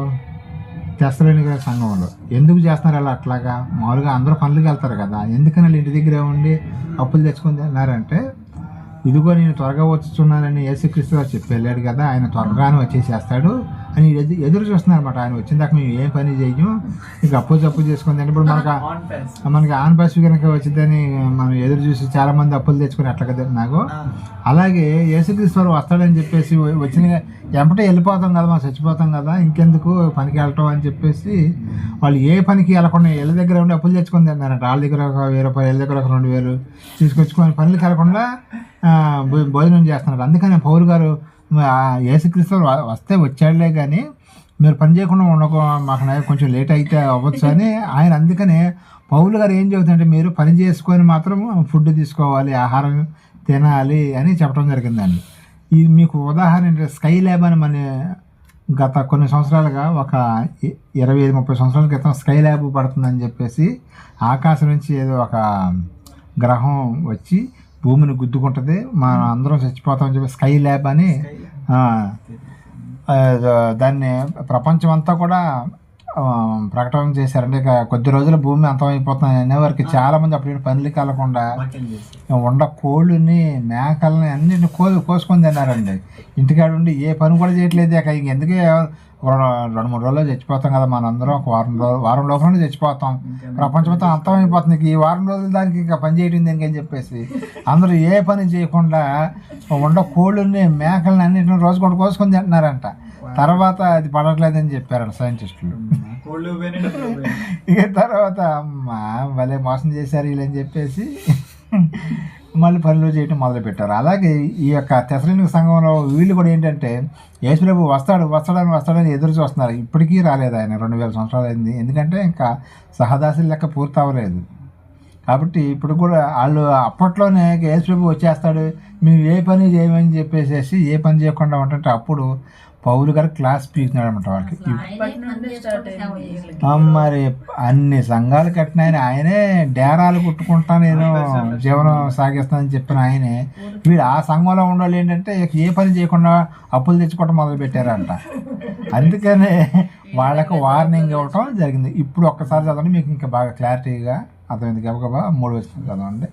తెస్సలోనిక సంఘంలో. ఎందుకు చేస్తున్నారు అలా? అట్లాగా మామూలుగా అందరూ పనులకు వెళ్తారు కదా, ఎందుకని వాళ్ళు ఇంటి దగ్గరే ఉండి అప్పులు తెచ్చుకొని తింటున్నారంటే, ఇదిగో నేను త్వరగా వచ్చుచున్నానని యేసుక్రీస్తు గారు చెప్పి వెళ్ళాడు కదా, ఆయన త్వరగానే వచ్చేసేస్తాడు అని ఎదురు చూస్తున్నారు అనమాట. ఆయన వచ్చిన దాకా మేము ఏం పని చేయము, ఇక అప్పు చేసుకుంది అంటే ఇప్పుడు మనకి ఆన్ బస్ కనుక వచ్చిందని మనం ఎదురు చూసి చాలా మంది అప్పులు తెచ్చుకొని అట్లా కదా నాకు. అలాగే యేసుక్రీస్తు వారు వస్తాడని చెప్పేసి వచ్చిన ఎంపటే వెళ్ళిపోతాం కదా, మనం చచ్చిపోతాం కదా, ఇంకెందుకు పనికి వెళ్ళటం అని చెప్పేసి వాళ్ళు ఏ పనికి వెళ్ళకుండా ఇళ్ళ దగ్గర ఉండి అప్పులు తెచ్చుకొని తిన్నారంట. వాళ్ళ దగ్గర ఒక 1000 రూపాయలు, ఇళ్ళ దగ్గర ఒక 2000 తీసుకొచ్చుకొని పనులకు వెళ్ళకుండా భోజనం చేస్తున్నారు. అందుకని పౌలు గారు యేసుక్రీస్తు వస్తే వచ్చాడులే కానీ మీరు పని చేయకుండా ఉండకో, మాకు కొంచెం లేట్ అయితే అవ్వచ్చు అని ఆయన. అందుకనే పౌలు గారు ఏం చెబుతుందంటే మీరు పని చేసుకొని మాత్రం ఫుడ్ తీసుకోవాలి, ఆహారం తినాలి అని చెప్పడం జరిగిందండి. ఇది మీకు ఉదాహరణ స్కై ల్యాబ్ అని మన గత కొన్ని సంవత్సరాలుగా ఒక 25-30 సంవత్సరాల క్రితం స్కై ల్యాబ్ పడుతుందని చెప్పేసి ఆకాశం నుంచి ఏదో ఒక గ్రహం వచ్చి భూమిని గుద్దుకుంటుంది, మనం అందరం చచ్చిపోతామని చెప్పి స్కై ల్యాబ్ అని దాన్ని ప్రపంచం అంతా కూడా ప్రకటన చేశారంటే ఇక కొద్ది రోజులు భూమి అంతమైపోతుంది అనేవారికి చాలామంది అప్పుడు పనులకి వెళ్ళకుండా కోళ్ళని మేకల్ని అన్నింటిని కోసుకొని తిన్నారండి. ఇంటికాడ ఉండి ఏ పని కూడా చేయట్లేదు. ఇక ఎందుకే 2-3 రోజుల్లో చచ్చిపోతాం కదా మనందరం, ఒక వారం లోపలనే చచ్చిపోతాం, ప్రపంచమంతా అంతమైపోతుంది, ఈ వారం రోజులు దానికి ఇంకా పని చేయడం దేనికి అని చెప్పేసి అందరూ ఏ పని చేయకుండా కోళ్ళని మేకల్ని అన్నింటిని రోజు కూడా కోసుకొని తింటున్నారంట. తర్వాత అది పడట్లేదని చెప్పారంట సైంటిస్టులు. ఇక తర్వాత భలే మోసం చేశారు వీళ్ళని చెప్పేసి మళ్ళీ పనులు చేయటం మొదలుపెట్టారు. అలాగే ఈ యొక్క తెస్సలోనిక సంఘంలో వీళ్ళు కూడా ఏంటంటే యేసుప్రభు వస్తాడని ఎదురు చూస్తున్నారు. ఇప్పటికీ రాలేదు ఆయన. 2000 సంవత్సరాలు అయింది. ఎందుకంటే ఇంకా సహదాసులు లెక్క పూర్తి అవ్వలేదు. కాబట్టి ఇప్పుడు కూడా వాళ్ళు అప్పట్లోనే యేసుప్రభు వచ్చేస్తాడు, మేము ఏ పని చేయమని చెప్పేసి ఏ పని చేయకుండా ఉంటుంటే అప్పుడు పౌలు గారు క్లాస్ పీకుతున్నాడు అనమాట వాళ్ళకి. మరి అన్ని సంఘాలు కట్టిన ఆయనే డేరాలు కుట్టుకుంటా నేను జీవనం సాగిస్తానని చెప్పిన ఆయనే వీడు ఆ సంఘంలో ఉండాలి ఏంటంటే ఏ పని చేయకుండా అప్పులు తెచ్చుకోవటం మొదలు పెట్టారంట. అందుకనే వాళ్ళకు వార్నింగ్ ఇవ్వటం జరిగింది. ఇప్పుడు ఒక్కసారి చదవండి, మీకు ఇంకా బాగా క్లారిటీగా అర్థమైంది. గబగబా 3 వస్తుంది చదవండి.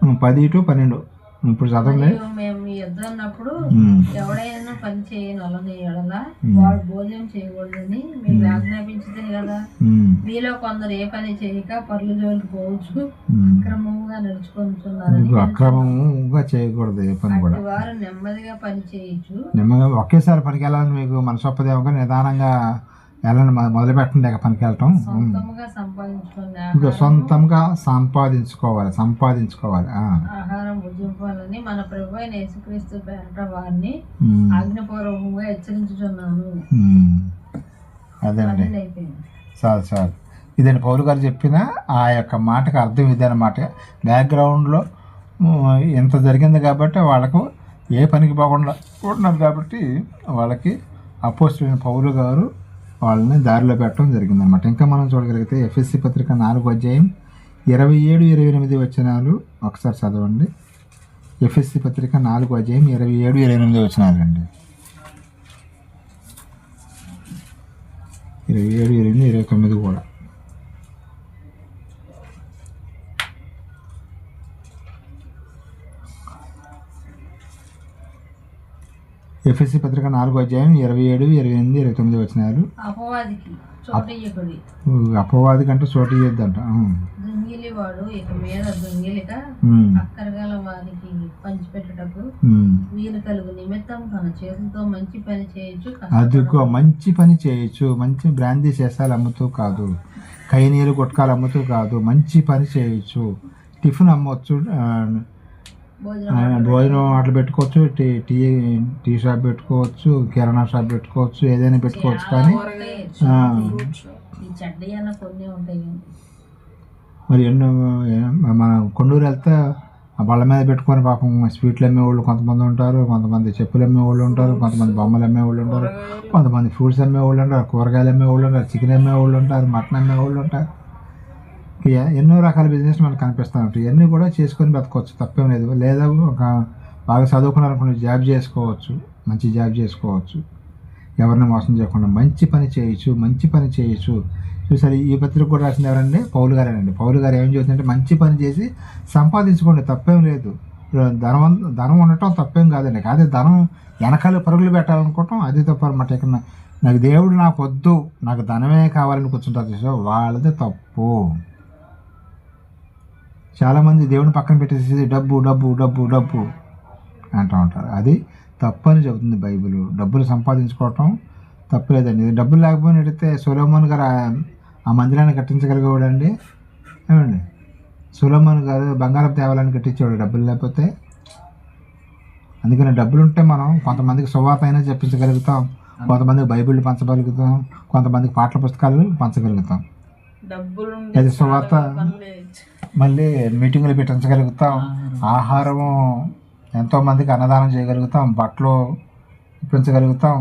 10-12 ఇప్పుడు చదవండి. మరియు మేము ఎద్దన్నప్పుడు ఉమ్, ఎవడైనా పని చేయని వాళ్ళని ఎడల ఉమ్, వాడు భోజనం చేయకూడదని మీకు ఆజ్ఞాపించింది కదా. ఉమ్, మీలో కొందరు ఏ పని చేయక పర్లు జోలికి పోవచ్చు, ఉమ్. అక్రమంగా నడుచుకుంటున్నారని ఇది అక్రమంగా చేయకూడదు ఏ పని కూడా. వారు నెమ్మదిగా పని చేయొచ్చు. నిమ్మగా ఒకేసారి పనికి వెళ్ళాలని మీకు మనసు ఒప్పదేమో నిదానంగా వెళ్ళండి, మొదలు పెట్టండి ఇక పనికి వెళ్ళటం. సొంతంగా సంపాదించుకునే ఇంకా సొంతంగా సంపాదించుకోవాలి. ఆహారం భుజింపాలని మన ప్రభు అయిన యేసుక్రీస్తు పేరట వారిని ఉమ్, ఆజ్ఞపూర్వకంగా హెచ్చరించుతున్నాను. ఉమ్. అదండి, పని అయిపోయింది. చాలు. ఇదండి పౌలు గారు చెప్పిన ఆ యొక్క మాటకి అర్థం ఇదన్నమాట. బ్యాక్గ్రౌండ్లో ఇంత జరిగింది కాబట్టి వాళ్ళకు ఏ పనికి పోకుండా ఉంటున్నారు కాబట్టి వాళ్ళకి అపోస్తలుడైన పౌలు గారు వాళ్ళని దారిలో పెట్టడం జరిగిందనమాట. ఇంకా మనం చూడగలిగితే ఎఫ్ఎస్సి పత్రిక 4వ అధ్యాయం 27-28 వచనాలు ఒకసారి చదవండి. ఎఫ్ఎస్సి పత్రిక 4వ అధ్యాయం 27-28 వచనాలు అండి. 27, 28, 29 కూడా. ఎఫ్ఎస్సి పత్రిక 4వ అధ్యాయం 27, 28, 29 వచనాలు. అపవాదికి చోటియ్యకుడి, అపవాది కంటే చోటు ఇయ్యొద్దంట. దొంగిలి వాడు ఇక మీద దొంగిలిక అక్కరగల వారికి పంచిపెట్టుటకు వీలు కలుగు నిమిత్తం తన చేతులతో మంచి పని చేయొచ్చు. అదిగో మంచి పని చేయొచ్చు. మంచి బ్రాందీ సీసాలు అమ్ముతూ కాదు, కైనీలు గుట్కాలు అమ్ముతూ కాదు, మంచి పని చేయొచ్చు. టిఫిన్ అమ్మవచ్చు, భోజనం అట్లా పెట్టుకోవచ్చు, టీ షాప్ పెట్టుకోవచ్చు, కిరాణా షాప్ పెట్టుకోవచ్చు, ఏదైనా పెట్టుకోవచ్చు. కానీ ఈ చెడ్డ అన్న కొన్ని ఉంటాయి. మరి ఎన్నో మన కొండూరు వెళ్తే ఆ బళ్ళ మీద పెట్టుకొని పాపం స్వీట్లు అమ్మేవాళ్ళు కొంతమంది ఉంటారు, కొంతమంది చెప్పులు అమ్మేవాళ్ళు ఉంటారు, కొంతమంది బొమ్మలు అమ్మేవాళ్ళు ఉంటారు, కొంతమంది ఫ్రూట్స్ అమ్మేవాళ్ళు ఉంటారు, కూరగాయలు అమ్మేవాళ్ళు ఉంటారు, చికెన్ అమ్మేవాళ్ళు ఉంటారు, మటన్ అమ్మేవాళ్ళు ఉంటారు. ఎన్నో రకాల బిజినెస్ మనకు కనిపిస్తూ ఉంటాయి. ఇవన్నీ కూడా చేసుకొని బతకవచ్చు, తప్పేం లేదు. లేదా ఒక బాగా చదువుకున్నారనుకున్న జాబ్ చేసుకోవచ్చు, మంచి జాబ్ చేసుకోవచ్చు, ఎవరిని మోసం చేయకుండా మంచి పని చేయొచ్చు. చూసారు, ఈ పత్రిక కూడా రాసింది ఎవరండి? పౌలు గారేనండి. పౌలు గారు ఏం చెబుతుందంటే మంచి పని చేసి సంపాదించుకోండి, తప్పేం లేదు. ధనం ఉండటం తప్పేం కాదండి. కాదే ధనం వెనకాల పరుగులు పెట్టాలనుకోవటం అది తప్పు అనమాట. ఇక్కడ నాకు దేవుడు నాకు వద్దు, నాకు ధనమే కావాలని కూర్చుంటారు చూసా, వాళ్ళదే తప్పు. చాలామంది దేవుని పక్కన పెట్టేసి డబ్బు అంటూ ఉంటారు. అది తప్పని చెబుతుంది బైబిల్. డబ్బులు సంపాదించుకోవటం తప్పులేదండి. డబ్బులు లేకపోయినట్టయితే సొలొమోన్ గారు ఆ మందిరాన్ని కట్టించగలిగేవాడండి. ఏమండి, సొలొమోన్ గారు బంగారం దేవాలయాన్ని కట్టించేవాడు డబ్బులు లేకపోతే. అందుకని డబ్బులు ఉంటే మనం కొంతమందికి సువార్త అయినా చెప్పించగలుగుతాం, కొంతమందికి బైబిల్ పంచగలుగుతాం, కొంతమందికి పాటల పుస్తకాలు పంచగలుగుతాం. అది సువార్త మళ్ళీ మీటింగులు పెట్టించగలుగుతాం, ఆహారము ఎంతోమందికి అన్నదానం చేయగలుగుతాం, బట్టలు ఇప్పించగలుగుతాం.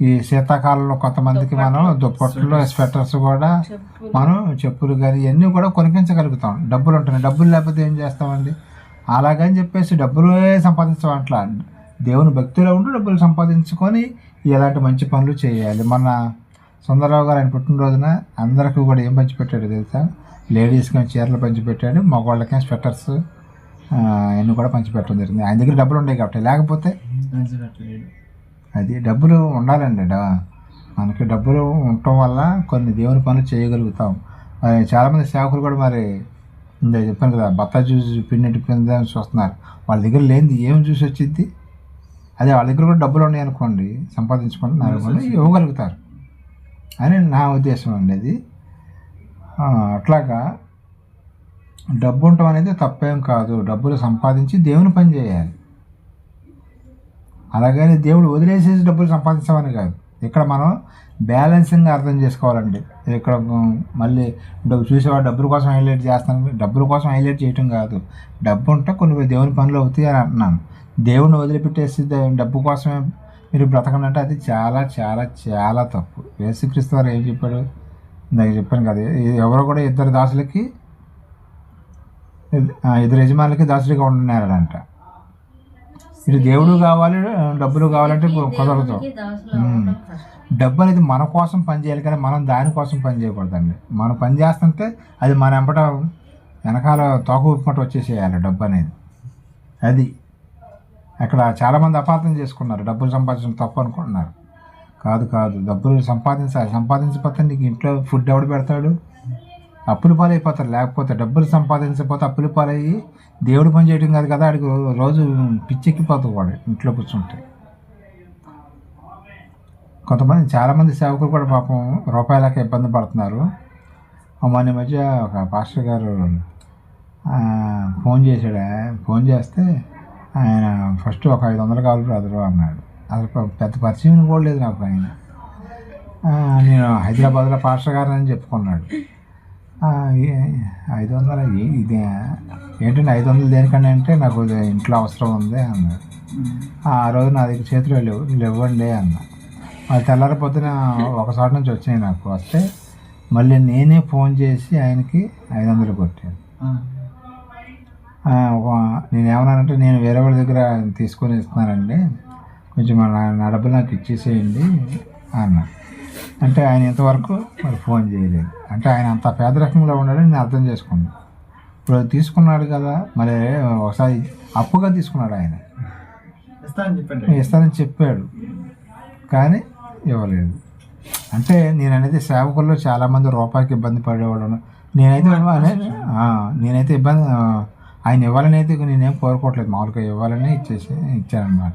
ఈ శీతాకాలంలో కొంతమందికి మనం దుప్పట్లు, స్వెటర్స్ కూడా మనం చెప్పులు కానీ ఇవన్నీ కూడా కొనిపించగలుగుతాం. డబ్బులు ఉంటున్నాయి. డబ్బులు లేకపోతే ఏం చేస్తామండి? అలాగని చెప్పేసి డబ్బులే సంపాదించమంటలా, దేవుని భక్తిలో ఉంటూ డబ్బులు సంపాదించుకొని ఇలాంటి మంచి పనులు చేయాలి. మన సుందరరావు గారు ఆయన పుట్టినరోజున అందరికీ కూడా ఏం పంచిపెట్టాడు తెలుసా? లేడీస్కి చీరలు పంచిపెట్టాడు, మగవాళ్ళకి స్వెటర్స్ అన్నీ కూడా పంచిపెట్టడం జరిగింది. ఆయన దగ్గర డబ్బులు ఉన్నాయి కాబట్టి. లేకపోతే అది డబ్బులు ఉండాలండి. మనకి డబ్బులు ఉండటం వల్ల కొన్ని దేవుని పనులు చేయగలుగుతాం. చాలామంది సేవకులు కూడా మరి ఇందా చెప్పాను కదా, బత్తా జ్యూస్ పిండి కింద చూస్తున్నారు. వాళ్ళ దగ్గర లేనిది ఏం జ్యూస్ వచ్చింది? అదే వాళ్ళ దగ్గర కూడా డబ్బులు ఉన్నాయి అనుకోండి, సంపాదించుకుంటున్నారు అనుకోండి, ఇవ్వగలుగుతారు అని నా ఉద్దేశం అండి. అది అట్లాగా డబ్బు ఉండటం అనేది తప్పేం కాదు. డబ్బులు సంపాదించి దేవుని పని చేయాలి. అలాగని దేవుడు వదిలేసేసి డబ్బులు సంపాదించామని కాదు. ఇక్కడ మనం బ్యాలెన్సింగ్గా అర్థం చేసుకోవాలండి. ఇక్కడ మళ్ళీ చూసేవాడు డబ్బుల కోసం హైలైట్ చేస్తాను, డబ్బుల కోసం హైలైట్ చేయటం కాదు. డబ్బు ఉంటే కొన్ని దేవుని పనులు అవుతాయి అని అంటున్నాను. దేవుడిని వదిలిపెట్టేసి డబ్బు కోసమే మీరు బ్రతకండి అంటే అది చాలా చాలా చాలా తప్పు. యేసుక్రీస్తు వారు ఏం చెప్పాడు? ఇందాక చెప్పాను కదా, ఎవరో కూడా ఇద్దరు యజమానులకి దాసులుగా ఉంటున్నారంట. ఇటు దేవుడు కావాలి, డబ్బులు కావాలంటే కుదరదు. డబ్బు అనేది మన కోసం పని చేయాలి కానీ మనం దానికోసం పని చేయకూడదండి. మనం పని చేస్తుంటే అది మన వెనకాల తోక ఊపిమట వచ్చేసేయాలి డబ్బు అనేది. అది అక్కడ చాలామంది అపార్థం చేసుకున్నారు, డబ్బులు సంపాదించడం తప్పు అనుకుంటున్నారు. కాదు కాదు, డబ్బులు సంపాదించాలి. సంపాదించకపోతే నీకు ఇంట్లో ఫుడ్ ఎవడు పెడతాడు? అప్పులు పాలైపోతారు. లేకపోతే డబ్బులు సంపాదించకపోతే అప్పులు పాలయ్యి దేవుడు పని చేయడం కాదు కదా, ఆడికి రోజు పిచ్చెక్కిపోతుంది వాడు ఇంట్లో కూర్చుంటే. కొంతమంది చాలామంది సేవకులు కూడా పాపం రూపాయలకి ఇబ్బంది పడుతున్నారు. మొన్న మధ్య ఒక పాస్టర్ గారు ఫోన్ చేశాడు. ఫోన్ చేస్తే ఆయన ఫస్ట్ ఒక 500 కావాలి బ్రదరు అన్నాడు. అసలు పెద్ద పరిచయం కూడా లేదు నాకు ఆయన. నేను హైదరాబాద్లో పాస్టర్ గారు అని చెప్పుకున్నాడు. 500 ఇది ఏంటంటే 500 దేనికండి అంటే నాకు ఇంట్లో అవసరం ఉంది అన్నాడు. ఆ రోజు నా దగ్గర చేతిలో ఇవ్వండి అన్నా. అది తెల్లారి పొద్దున ఒక చోట నుంచి వచ్చినాయి నాకు. వస్తే మళ్ళీ నేనే ఫోన్ చేసి ఆయనకి 500 కొట్టాను. నేనేమన్నానంటే నేను వేరే వాళ్ళ దగ్గర తీసుకొని ఇస్తున్నానండి, కొంచెం నా డబ్బులు నాకు ఇచ్చేసేయండి అన్నా. అంటే ఆయన ఇంతవరకు మరి ఫోన్ చేయలేదు. అంటే ఆయన అంత పేదరికంలో ఉన్నాడని నేను అర్థం చేసుకున్నాను. ఇప్పుడు తీసుకున్నాడు కదా, మరి ఒకసారి అప్పుగా తీసుకున్నాడు ఆయన. ఇస్తానని చెప్పాడు కానీ ఇవ్వలేదు. అంటే నేను అనేది సేవకుల్లో చాలామంది రూపాయికి ఇబ్బంది పడేవాడు. నేనైతే ఇబ్బంది ఆయన ఇవ్వాలని అయితే నేనేం కోరుకోవట్లేదు, మామూలుగా ఇవ్వాలని ఇచ్చానమాట.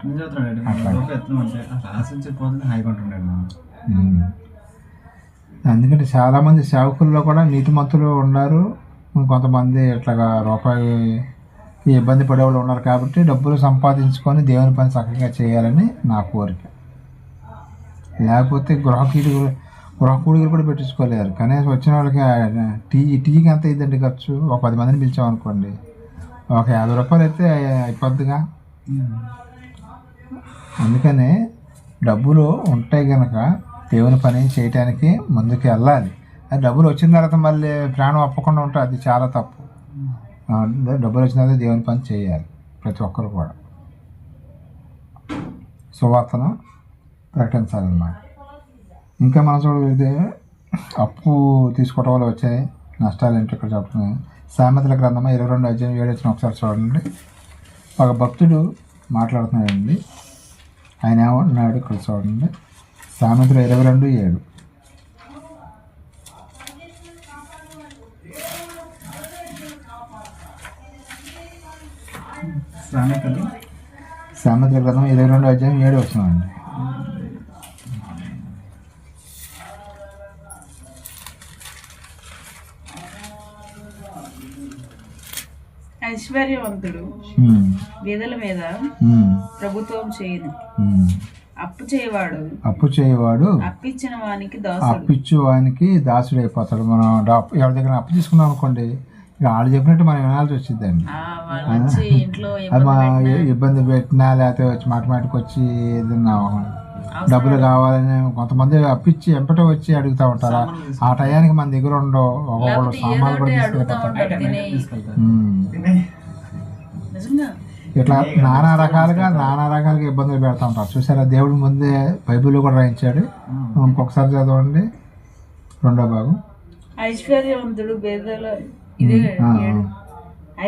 ఎందుకంటే చాలామంది సేవకుల్లో కూడా నీతిమంతులు ఉన్నారు, కొంతమంది ఇట్లాగా రూపాయికి ఇబ్బంది పడేవాళ్ళు ఉన్నారు. కాబట్టి డబ్బులు సంపాదించుకొని దేవుని పని చక్కగా చేయాలని నా కోరిక. లేకపోతే గృహ కూడికలు కూడా పెట్టించుకోలేరు. కనీసం వచ్చిన వాళ్ళకి టీకి ఎంత అయిందండి ఖర్చు? ఒక 10 మందిని పిలిచామనుకోండి, ఒక 50 రూపాయలు అయితే అయిపోద్దిగా. అందుకనే డబ్బులు ఉంటే కనుక దేవుని పని చేయటానికి ముందుకు వెళ్ళాలి. అది డబ్బులు వచ్చిన తర్వాత మళ్ళీ ప్రాణం అప్పకుండా ఉంటే అది చాలా తప్పు. డబ్బులు వచ్చిన తర్వాత దేవుని పని చేయాలి ప్రతి ఒక్కరు కూడా. సువార్తను ప్రకటించాలన్నమాట. ఇంకా మనం చూడగలిగితే అప్పు తీసుకోవడం వల్ల వచ్చే నష్టాలు ఏంటో ఇక్కడ చెప్తున్నాను. సామెతల గ్రంథం 22:7 ఒకసారి చూడండి. ఒక భక్తుడు మాట్లాడుతున్నాడండి. ఆయన ఏమంటున్నాడు ఇక్కడ చూడండి. సామెతలు 22:7. సామెతల గ్రంథం 22:7 వస్తున్నామండి. ఐశ్వర్యవంతుడు బీదల మీద ప్రభుత్వం చేయను, అప్పు చేయవాడు అప్పిచ్చిన వానికి దాసుడైపోతాడు. మనం ఎవరి దగ్గర అప్పు తీసుకున్నాం అనుకోండి, వాళ్ళు చెప్పినట్టు మనం వినాల్సి వచ్చిందండి. అది మా ఇబ్బంది పెట్టినా లేకపోతే వచ్చి మాటికి వచ్చి ఏదన్నా డబ్బులు కావాలని కొంతమంది అప్పిచ్చి ఎంపటో వచ్చి అడుగుతూ ఉంటారు. ఆ టయానికి మన దగ్గర ఉండవు, ఒక్కొక్కరు సామాన్లు కూడా తీసుకెళ్ళిపోతారు. ఇట్లా నానా రకాలుగా ఇబ్బందులు పెడతా ఉంటారు. చూసారా, దేవుడి ముందే బైబిల్లో కూడా రాయించాడు. ఇంకొకసారి చదవండి 2వ భాగం.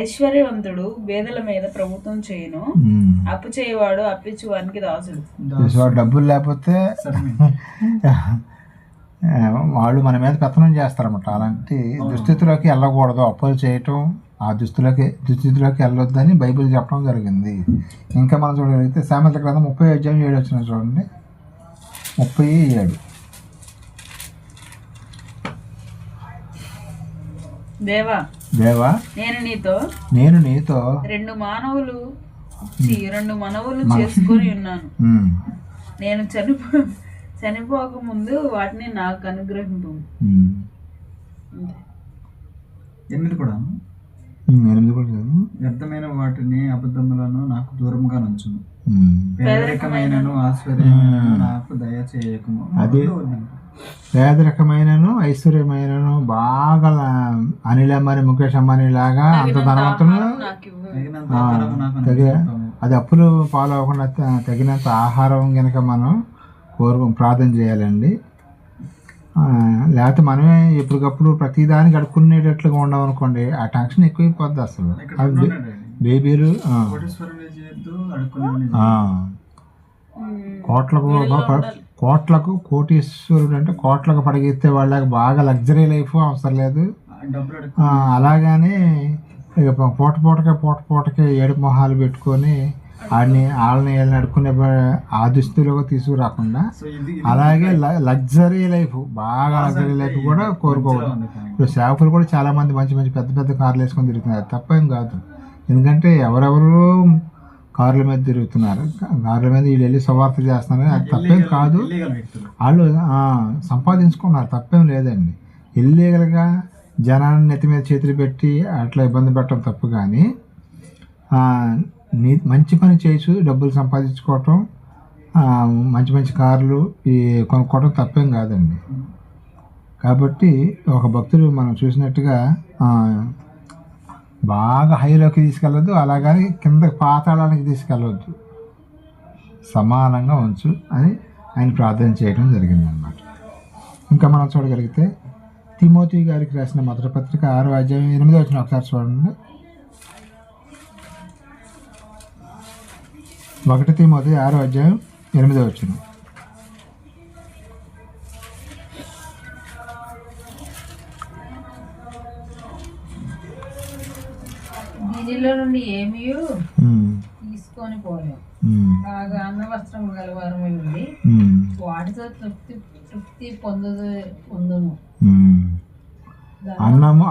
ఐశ్వర్యవంతుడు బేదల మీద ప్రభుత్వం చేయను, అప్పు చేయవాడు అప్పిచ్చువానికి దాసుడు. డబ్బులు లేకపోతే వాళ్ళు మన మీద పెత్తనం చేస్తారన్నమాట. అలాంటి దుస్థితిలోకి వెళ్ళకూడదు. అప్పులు చేయటం ఆ దుస్థితిలోకి వెళ్ళొద్దని బైబిల్ చెప్పడం జరిగింది. ఇంకా మనం చూడగలిగితే సామెతల గ్రంథం 30:7 చూడండి. 37. దేవా నేను నీతో 2 మనవులు చేసుకొని ఉన్నాను. నేను చనిపోక ముందు వాటిని నాకు అనుగ్రహింపు. 8 కూడా వ్యర్థమైన వాటిని అబద్ధములను నాకు దూరంగా నుంచును, పేదరికమైనను ఆశ్చర్యమైనను నాకు దయచేయకము. అది పేదరికమైనను ఐశ్వర్యమైనను బాగా అనిల్ అంబానీ ముఖేష్ అంబానీ లాగా అంత ధనవంతులు అది అప్పులు పాలు అవ్వకుండా తగినంత ఆహారం కనుక మనం ప్రార్థన చేయాలండి. లేకపోతే మనమే ఎప్పటికప్పుడు ప్రతిదానికి అడుక్కునేటట్లుగా ఉండవు అనుకోండి, ఆ టెన్షన్ ఎక్కువైపోద్ది. అసలు బేబీలు కోటేశ్వరుని చేయొద్దు, అడుక్కునే కోట్లకు కోటీశ్వరుడు అంటే కోట్లకు పడగెత్తే వాళ్ళకి బాగా లగ్జరీ లైఫ్ అవసరం లేదు. డబ్బులు అడుక్కు అలాగని ఇక పూటకే ఏడుపు మొహాలు పెట్టుకొని వాళ్ళని వీళ్ళని అడుక్కునే ఆ దుస్తులుగా తీసుకురాకుండా అలాగే లగ్జరీ లైఫ్, బాగా లగ్జరీ లైఫ్ కూడా కోరుకోవద్దు. ఇప్పుడు సేవకులు కూడా చాలా మంది మంచి మంచి పెద్ద పెద్ద కార్లు వేసుకొని తిరుగుతున్నారు, తప్పేం కాదు. ఎందుకంటే ఎవరెవరు కార్ల మీద తిరుగుతున్నారు, కార్ల మీద వీళ్ళు వెళ్ళి సువార్త చేస్తున్నారు, అది తప్పేం కాదు. వాళ్ళు సంపాదించుకున్నారు, తప్పేం లేదండి. ఇల్లీగల్గా జనాన్ని నెత్తి మీద చేతులు పెట్టి అట్లా ఇబ్బంది పెట్టడం తప్పు. కానీ మంచి పని చేసి డబ్బులు సంపాదించుకోవటం, మంచి మంచి కార్లు కొనుక్కోవడం తప్పేం కాదండి. కాబట్టి ఒక భక్తుడు మనం చూసినట్టుగా బాగా హైలోకి తీసుకెళ్ళొద్దు, అలాగని కింద పాతాళానికి తీసుకెళ్ళవద్దు, సమానంగా ఉంచు అని ఆయన ప్రార్థన చేయడం జరిగిందన్నమాట. ఇంకా మనం చూడగలిగితే తిమోతి గారికి రాసిన మొదటి పత్రిక 6వ అధ్యాయం 8వ వచనం ఒకసారి చూడండి. 1 తిమోతి 6వ అధ్యాయం 8వ వచనం. దీనిలో నుండి ఏమీ తీసుకొని పోలేం, బాగా అన్న వస్త్రం గలవారమై ఉండి వాటితో తృప్తి పొందును.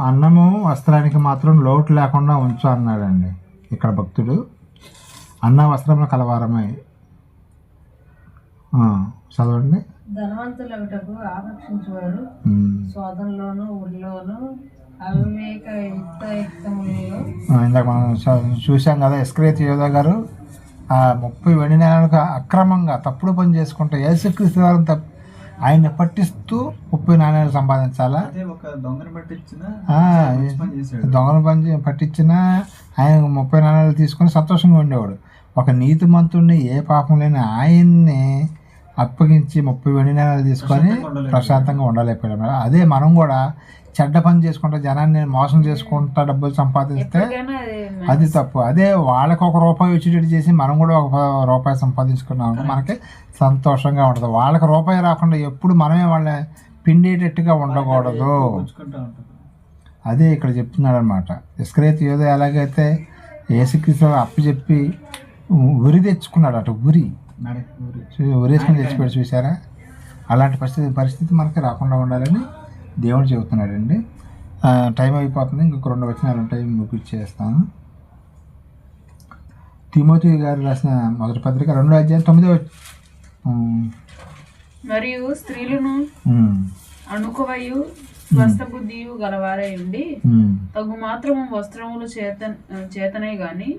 అన్నము వస్త్రానికి మాత్రం లోటు లేకుండా ఉంచు అన్నాడండి ఇక్కడ భక్తుడు. అన్న వస్త్రములు కలవారమై చదవండి. ధనవంతులకు ఆకర్షించేవారు శోధనలోను ఊళ్ళోను అవివేక యుక్తములలో. ఇందాక మనం చూసాం కదా, ఇస్కరియోతు యోధా గారు 30 వెండి నాణాలకు అక్రమంగా తప్పుడు పని చేసుకుంటే యేసుక్రీస్తు వారిని ఆయన పట్టిస్తూ 30 నాణ్యాలు సంపాదించాలా? దొంగల పని పట్టించిన ఆయన 30 నాణ్యాలు తీసుకొని సంతోషంగా ఉండేవాడు. ఒక నీతిమంతుడిని, ఏ పాపం లేని ఆయన్ని అప్పగించి 30 వెండి నాణ్యాలు తీసుకొని ప్రశాంతంగా ఉండలేకపోయాడు. అదే మనం కూడా చెడ్డ పని చేసుకుంటా, జనాన్ని మోసం చేసుకుంటా డబ్బులు సంపాదిస్తే అది తప్పు. అదే వాళ్ళకి ₹1 వచ్చేటట్టు చేసి మనం కూడా ₹1 సంపాదించుకున్నాం, మనకి సంతోషంగా ఉంటుంది. వాళ్ళకి రూపాయి రాకుండా ఎప్పుడు మనమే వాళ్ళని పిండేటట్టుగా ఉండకూడదు. అదే ఇక్కడ చెప్తున్నాడు అనమాట. ఇస్కరియోతు యోధా ఎలాగైతే యేసుక్రీస్తు అప్పు చెప్పి ఉరి తెచ్చుకున్నాడు, అటు ఉరేసుకొని తెచ్చిపెట్టి చూసారా? అలాంటి పరిస్థితి మనకి రాకుండా ఉండాలని దేవుడు చెబుతున్నాడండి. టైం అయిపోతుంది, ఇంకొక 2 వచనాలు ఉంటాయి, ముగిచ్చేస్తాను. తిమోతి గారు రాసిన మొదటి పత్రిక 2వ అధ్యాయం 9వ. మరియు స్త్రీలను అణుకువయు స్వస్థ బుద్ధియు గలవారై ఉండి తగు మాత్రము వస్త్రములు చేతనే గాని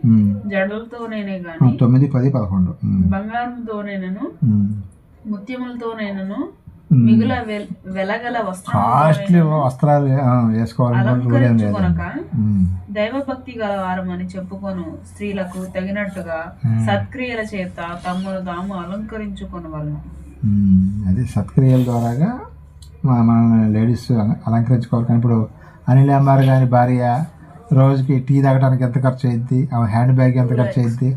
జడలతోనేనే గాని 9, 10, 11 బంగారంతోనేనను ముత్యములతోనేనను మిగుల వెలగల కాస్ట్లీ వస్త్రాలు అలంకరించుకొనక దైవభక్తి గల వారమని చెప్పుకొను స్త్రీలకు తగినట్టుగా సత్క్రియల చేత తమను తాము అలంకరించుకొని వాళ్ళను. అది సత్క్రియల ద్వారాగా మన లేడీస్ అలంకరించుకోవాలి. కానీ ఇప్పుడు అనిల్ అంబార్ గారి భార్య రోజుకి టీ తాగడానికి ఎంత ఖర్చు అయ్యిద్ది, ఆమె హ్యాండ్ బ్యాగ్ ఎంత ఖర్చు అయ్యిద్ది,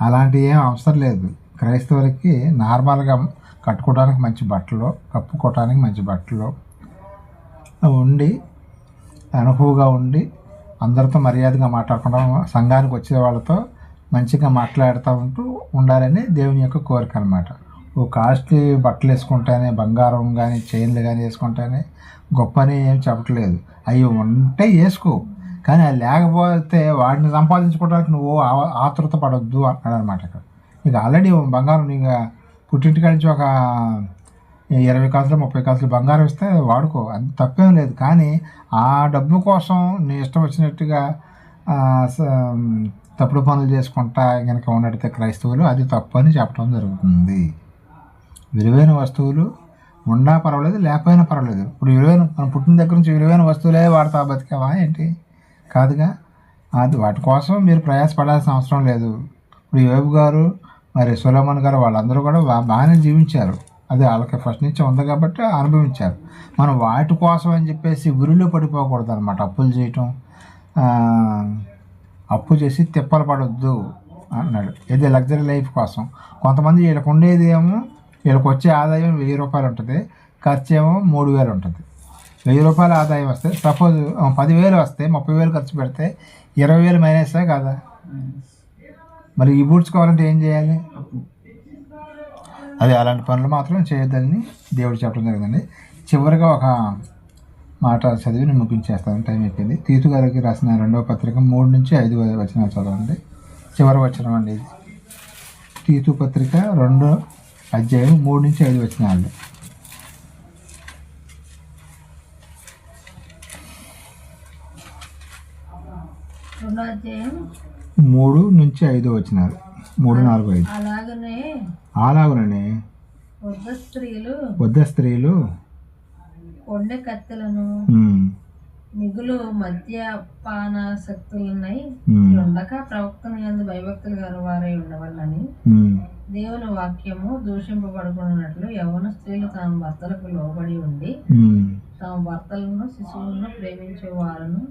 అలాంటివి ఏం అవసరం లేదు. క్రైస్తవులకి నార్మల్గా కట్టుకోవడానికి మంచి బట్టలు, కప్పుకోవడానికి మంచి బట్టలు ఉండి, అనుభవంగా ఉండి, అందరితో మర్యాదగా మాట్లాడకుండా సంఘానికి వచ్చే వాళ్ళతో మంచిగా మాట్లాడుతూ ఉండాలని దేవుని యొక్క కోరిక అనమాట. ఓ కాస్ట్లీ బట్టలు వేసుకుంటేనే, బంగారం కానీ చైన్లు కానీ వేసుకుంటేనే గొప్ప అని ఏం చెప్పట్లేదు. అవి ఉంటే వేసుకో, కానీ అది లేకపోతే వాటిని సంపాదించుకోవడానికి నువ్వు ఆతృత పడొద్దు అన్నాడు అనమాట. ఇక్కడ ఇక ఆల్రెడీ బంగారం నీకు పుట్టింటికి నుంచి ఒక 20 కాసులు 30 కాసులు బంగారం ఇస్తే వాడుకో, అంత తప్పేం లేదు. కానీ ఆ డబ్బు కోసం నీ ఇష్టం వచ్చినట్టుగా తప్పుడు పనులు చేసుకుంటా కనుక ఉన్నట్టయితే క్రైస్తవులు అది తప్పు అని చెప్పడం జరుగుతుంది. విలువైన వస్తువులు ఉన్నా పర్వాలేదు, లేకపోయినా పర్వాలేదు. ఇప్పుడు మనం పుట్టిన దగ్గర నుంచి విలువైన వస్తువులే వాడతా బతికావా ఏంటి? కాదుగా. అది వాటి కోసం మీరు ప్రయాసపడాల్సిన అవసరం లేదు. ఇప్పుడు యోబు గారు, మరి సొలొమోన్ గారు, వాళ్ళందరూ కూడా బాగానే జీవించారు. అది వాళ్ళకి ఫస్ట్ నుంచి ఉంది కాబట్టి అనుభవించారు. మనం వాటి కోసం అని చెప్పేసి ఉరిలో పడిపోకూడదు అనమాట. అప్పులు చేయటం, అప్పు చేసి తిప్పలు పడొద్దు అన్నాడు. ఇది లగ్జరీ లైఫ్ కోసం. కొంతమంది వీళ్ళకి ఉండేది ఏమో, వీళ్ళకి వచ్చే ఆదాయం 1000 రూపాయలు ఉంటుంది, ఖర్చు ఏమో 3000 ఉంటుంది. 1000 రూపాయల ఆదాయం వస్తే సపోజ్ 10,000 వస్తే 30,000 ఖర్చు పెడితే 20,000 మైనసే కదా. మరి ఈ పూడ్చుకోవాలంటే ఏం చేయాలి? అది అలాంటి పనులు మాత్రం చేయొద్దని దేవుడు చెప్పడం జరిగిందండి. చివరిగా ఒక మాట చదివి నేను ముగించేస్తాను, టైం అయిపోయింది. తీతు గారికి రాసిన 2వ పత్రిక 3 నుంచి 5 వచనాలు చదవండి. చివరి వచనం అండి ఇది. తీతు పత్రిక 2వ అధ్యాయం 3 నుంచి 5 వచనాలు. 2వ అధ్యాయం 3 నుంచి 5 వచనాలు. 3, 4, 5. అలాగుననే వృద్ధ స్త్రీలు కొండె కత్తెలను మిగులు మద్యపానాసక్తులున్నై ఉండక ప్రవక్తను యందు భయభక్తులు గల వారై ఉండవల్లని దేవుని వాక్యము దూషింపబడుకున్నట్లు యవ్వన స్త్రీలు తమ భర్తలకు లోబడి ఉండి తమ భర్తలను శిశువులను ప్రేమించే వారును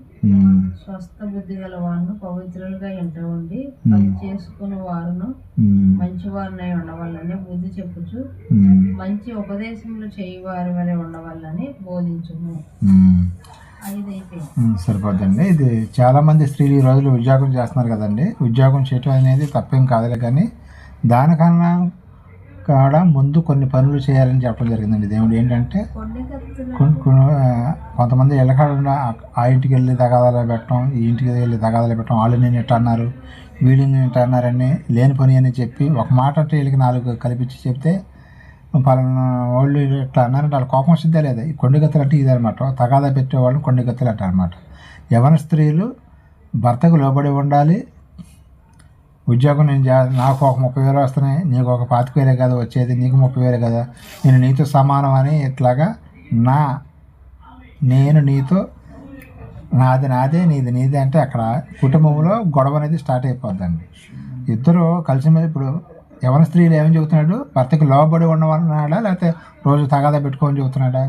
స్వస్థ బుద్ధి గల వారును పవిత్రులుగా ఇంట ఉండి పని చేసుకునే వారును మంచివారినై ఉండవాలని బుద్ధి చెప్పుచు మంచి ఉపదేశములు చేయవారి వలె ఉండవాలని బోధించును. సరిపోద్దండి. ఇది చాలామంది స్త్రీలు ఈ రోజులు ఉద్యోగం చేస్తున్నారు కదండి. ఉద్యోగం చేయటం అనేది తప్పేం కాదులే, కానీ దానికన్నా కూడా ముందు కొన్ని పనులు చేయాలని చెప్పడం జరిగిందండి దేవుడు. ఏంటంటే కొంతమంది ఎలకాడ ఆ ఇంటికి వెళ్ళి తగాదాలు పెట్టడం, ఈ ఇంటికి వెళ్ళి తగాదాలు పెట్టడం, వాళ్ళు నేను ఇట్లా అన్నారు, వీళ్ళు నేను ఇట్లా అన్నారని లేని పని అని చెప్పి ఒక మాట అంటే వీళ్ళకి 4 కల్పించి చెప్తే పలానా వాళ్ళు ఇట్లా అన్నారంటే వాళ్ళ కోపం వస్తుందే లేదా. ఈ కొండగత్తలు అంటే ఇదనమాట, తగాదా పెట్టేవాళ్ళని కొండగత్తలు అంటారు అనమాట. యవ్వన స్త్రీలు భర్తకు లోబడి ఉండాలి. ఉద్యోగం నాకు ఒక 30,000 వస్తున్నాయి, నీకు ఒక 25,000 కదా వచ్చేది, నీకు 30,000 కదా, నేను నీతో సమానం అని ఇట్లాగా నేను నీతో నాది నాదే నీది నీదే అంటే అక్కడ కుటుంబంలో గొడవ అనేది స్టార్ట్ అయిపోద్దండి. ఇద్దరు కలిసి మీద ఇప్పుడు యవ్వన స్త్రీలు ఏమని చెబుతున్నాడు? భర్తకు లోబడి ఉండమన్నాడా లేకపోతే రోజు తగాదా పెట్టుకోమని చెబుతున్నాడా?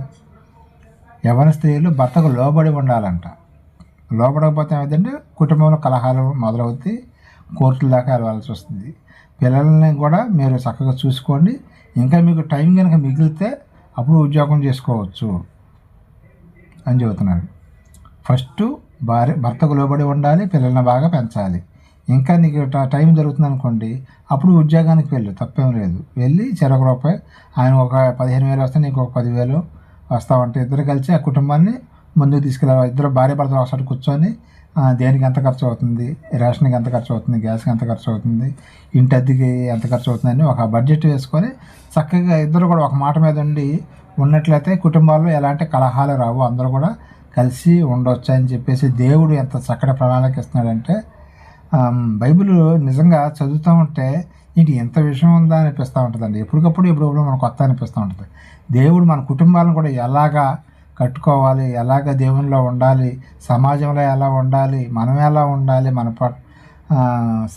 యవ్వన స్త్రీలు భర్తకు లోబడి ఉండాలంట. లోబడకపోతే ఏమైందంటే కుటుంబంలో కలహాలు మొదలవుతాయి, కోర్టుల దాకా వెళ్ళాల్సి వస్తుంది. పిల్లల్ని కూడా మీరు చక్కగా చూసుకోండి. ఇంకా మీకు టైం కనుక మిగిలితే అప్పుడు ఉద్యోగం చేసుకోవచ్చు అని చెబుతున్నాడు. ఫస్ట్ భర్తకు లోబడి ఉండాలి, పిల్లల్ని బాగా పెంచాలి. ఇంకా నీకు టైం దొరుకుతుంది అనుకోండి, అప్పుడు ఉద్యోగానికి వెళ్ళు, తప్పేం లేదు. వెళ్ళి చెరొక రూపాయి, ఆయన ఒక 15,000 వస్తే నీకు ఒక 10,000 వస్తావంటే ఇద్దరు కలిసి ఆ కుటుంబాన్ని ముందుకు తీసుకెళ్ళాలి. ఇద్దరు భార్య భర్తలు ఒకసారి కూర్చొని దేనికి ఎంత ఖర్చు అవుతుంది, రేషన్కి ఎంత ఖర్చు అవుతుంది, గ్యాస్కి ఎంత ఖర్చు అవుతుంది, ఇంటి అద్దెకి ఎంత ఖర్చు అవుతుందని ఒక బడ్జెట్ వేసుకొని చక్కగా ఇద్దరు కూడా ఒక మాట మీద ఉండి ఉన్నట్లయితే కుటుంబాల్లో ఎలాంటి కలహాలు రావు, అందరూ కూడా కలిసి ఉండవచ్చు అని చెప్పేసి దేవుడు ఎంత చక్కటి ప్రణాళిక ఇస్తున్నాడంటే బైబిల్ నిజంగా చదువుతూ ఉంటే ఇంటి ఎంత విషయం ఉందా అనిపిస్తూ ఉంటుందండి. ఎప్పటికప్పుడు మనకు కొత్త అనిపిస్తూ ఉంటుంది. దేవుడు మన కుటుంబాలను కూడా ఎలాగా కట్టుకోవాలి, ఎలాగ దేవునిలో ఉండాలి, సమాజంలో ఎలా ఉండాలి, మనం ఎలా ఉండాలి, మన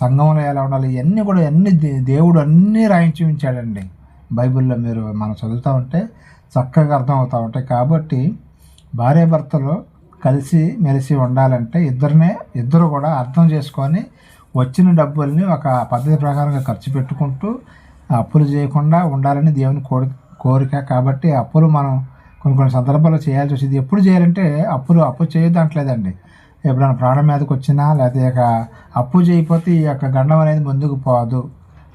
సంఘంలో ఎలా ఉండాలి, ఇవన్నీ కూడా దేవుడు అన్నీ రాయించి ఉంచాడండి బైబిల్లో. మీరు మనం చదువుతూ ఉంటే చక్కగా అర్థం అవుతూ ఉంటాయి. కాబట్టి భార్యాభర్తలు కలిసి మెలిసి ఉండాలంటే ఇద్దరు కూడా అర్థం చేసుకొని వచ్చిన డబ్బుల్ని ఒక పద్ధతి ప్రకారంగా ఖర్చు పెట్టుకుంటూ అప్పులు చేయకుండా ఉండాలని దేవుని కోరిక. కాబట్టి అప్పులు మనం కొన్ని సందర్భాల్లో చేయాల్సి వచ్చింది. ఎప్పుడు చేయాలంటే అప్పు చేయొద్దు అంటలేదండి. ఎప్పుడైనా ప్రాణం మీదకి వచ్చినా లేకపోతే అప్పు చేయకపోతే ఈ యొక్క గండం అనేది ముందుకు పోదు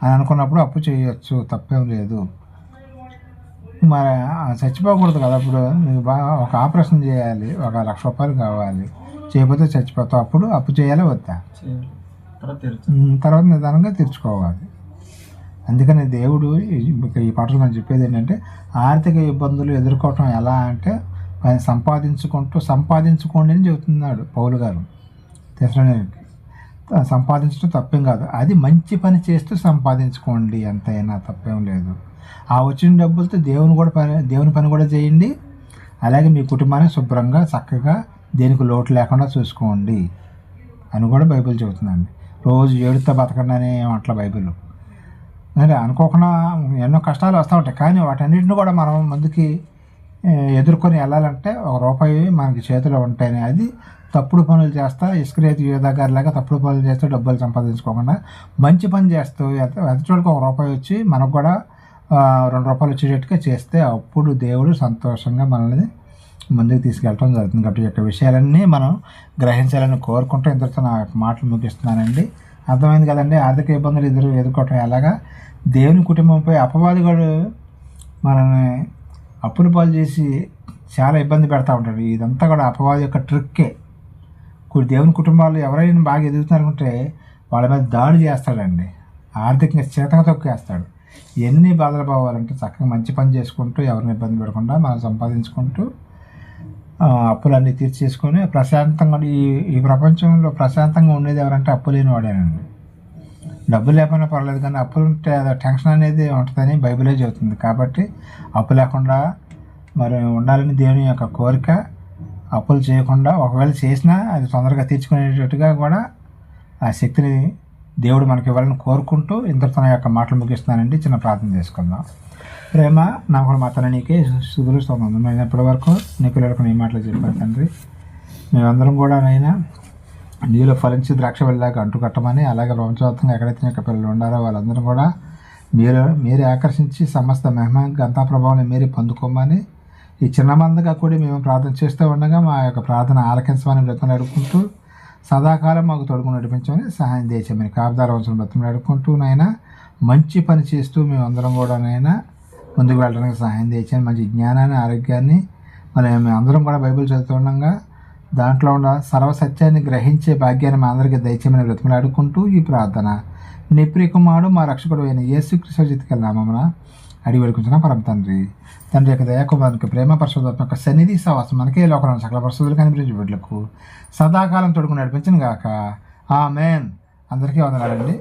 అని అనుకున్నప్పుడు అప్పు చేయొచ్చు, తప్పేం లేదు. మరి చచ్చిపోకూడదు కదా. ఇప్పుడు నీకు బాగా ఒక ఆపరేషన్ చేయాలి, ఒక 1,00,000 రూపాయలు కావాలి, చేయకపోతే చచ్చిపోతావు. అప్పుడు అప్పు చేయాలి వద్దా? తర్వాత నిదానంగా తీర్చుకోవాలి. అందుకని దేవుడు ఈ పాటలు మనం చెప్పేది ఏంటంటే ఆర్థిక ఇబ్బందులు ఎదుర్కోవటం ఎలా అంటే సంపాదించుకోండి అని చెబుతున్నాడు పౌలు గారు తెస్సలోనికీయులకి. సంపాదించడం తప్పేం కాదు, అది మంచి పని చేస్తూ సంపాదించుకోండి, ఎంతైనా తప్పేం లేదు. ఆ వచ్చిన డబ్బులతో దేవుని పని కూడా చేయండి. అలాగే మీ కుటుంబాన్ని శుభ్రంగా చక్కగా దేనికి లోటు లేకుండా చూసుకోండి అని కూడా బైబిల్ చెబుతుందండి. రోజు ఏడుతో బతకండి అనే అట్లా బైబిల్. మరి అనుకోకుండా ఎన్నో కష్టాలు వస్తూ ఉంటాయి, కానీ వాటన్నిటిని కూడా మనం ముందుకి ఎదుర్కొని వెళ్ళాలంటే 1 రూపాయి మనకి చేతిలో ఉంటాయని, అది తప్పుడు పనులు చేస్తా ఇస్కరియోతు యూదా గారిలాగా తప్పుడు పనులు చేస్తూ డబ్బులు సంపాదించుకోకుండా మంచి పని చేస్తూ ఎదుటికి ₹1 వచ్చి మనకు కూడా ₹2 వచ్చేటట్టుగా చేస్తే అప్పుడు దేవుడు సంతోషంగా మనల్ని ముందుకు తీసుకెళ్ళడం జరుగుతుంది. కాబట్టి ఈ యొక్క విషయాలన్నీ మనం గ్రహించాలని కోరుకుంటూ ఇంతటితో నా మాటలు ముగిస్తున్నానండి. అర్థమైంది కదండి. ఆర్థిక ఇబ్బందులు ఎదుర్కోవటం ఎలాగా, దేవుని కుటుంబంపై అపవాదిగాడు మనల్ని అప్పుల పాలు చేసి చాలా ఇబ్బంది పెడతా ఉంటాడు. ఇదంతా కూడా అపవాది యొక్క ట్రిక్కే. దేవుని కుటుంబాలు ఎవరైనా బాగా ఎదుగుతున్నారనుకుంటే వాళ్ళ మీద దాడి చేస్తాడండి, ఆర్థికంగా చేతగా తొక్కేస్తాడు. ఎన్ని బాధలు పోవాలంటే చక్కగా మంచి పని చేసుకుంటూ ఎవరిని ఇబ్బంది పెట్టకుండా మనం సంపాదించుకుంటూ అప్పులన్నీ తీర్చేసుకొని ప్రశాంతంగా ఈ ప్రపంచంలో ప్రశాంతంగా ఉండేది ఎవరంటే అప్పు లేని వాడేనండి. డబ్బు లేకపోయినా పర్లేదు కానీ అప్పులు ఉంటే అది టెన్షన్ అనేది ఉంటుందని బైబిలే చెబుతుంది. కాబట్టి అప్పు లేకుండా మరి ఉండాలని దేవుని యొక్క కోరిక. అప్పులు చేయకుండా ఒకవేళ చేసినా అది తొందరగా తీర్చుకునేటట్టుగా కూడా ఆ శక్తిని దేవుడు మనకి ఇవ్వాలని కోరుకుంటూ ఇంతటితో నా యొక్క మాటలు ముగిస్తున్నానండి. చిన్న ప్రార్థన చేసుకుందాం. ప్రేమ నమ్మకం మాత్రం నీకే స్తుతులు స్తోత్రం. నేను ఇప్పటి వరకు నీ పిల్లలకు నీ మాటలు చెప్పాను తండ్రి. మేమందరం కూడా నైనా నీలో ఫలించి ద్రాక్ష వెళ్ళాక అంటు కట్టమని, అలాగే ప్రపంచవ్యాప్తంగా ఎక్కడైతే నీ యొక్క పిల్లలు ఉండారో వాళ్ళందరూ కూడా మీరే ఆకర్షించి సమస్త మహిమ గంతా ప్రభావాన్ని మీరే పొందుకోమని ఈ చిన్న మందగా కూడా మేము ప్రార్థన చేస్తూ ఉండగా మా యొక్క ప్రార్థన ఆలకించమని బ్రతుకుని అడుక్కుంటూ సదాకాలం మాకు తోడుకుని నడిపించమని సహాయం చేసామని కాపుదార వంశం బ్రతుకుని అడుక్కుంటూ నాయనా మంచి పని చేస్తూ మేమందరం కూడా నైనా ముందుకు వెళ్ళడానికి సహాయం చేసాను. మంచి జ్ఞానాన్ని, ఆరోగ్యాన్ని మేము అందరం కూడా బైబిల్ చదువుతుండగా దాంట్లో ఉన్న సర్వసత్యాన్ని గ్రహించే భాగ్యాన్ని మా అందరికీ దయచేయమని బ్రతుకుని అడుక్కుంటూ ఈ ప్రార్థన నీ ప్రియకుమారుడు మా రక్షకుడు అయిన యేసుక్రీస్తు జీవితకాల నామమున అడిగి వేడుకుంటున్నా పరమ తండ్రి. తండ్రి యొక్క దయాకుమారునికి ప్రేమ పరిశుద్ధాత్మ యొక్క సన్నిధి సహవాసం మనకే లోకంలో సకల పరిశుద్ధులు కనిపించే బిడ్డలకు సదాకాలం తోడుకుని నడిపించను గాక. ఆమేన్. అందరికీ వందనాలండి.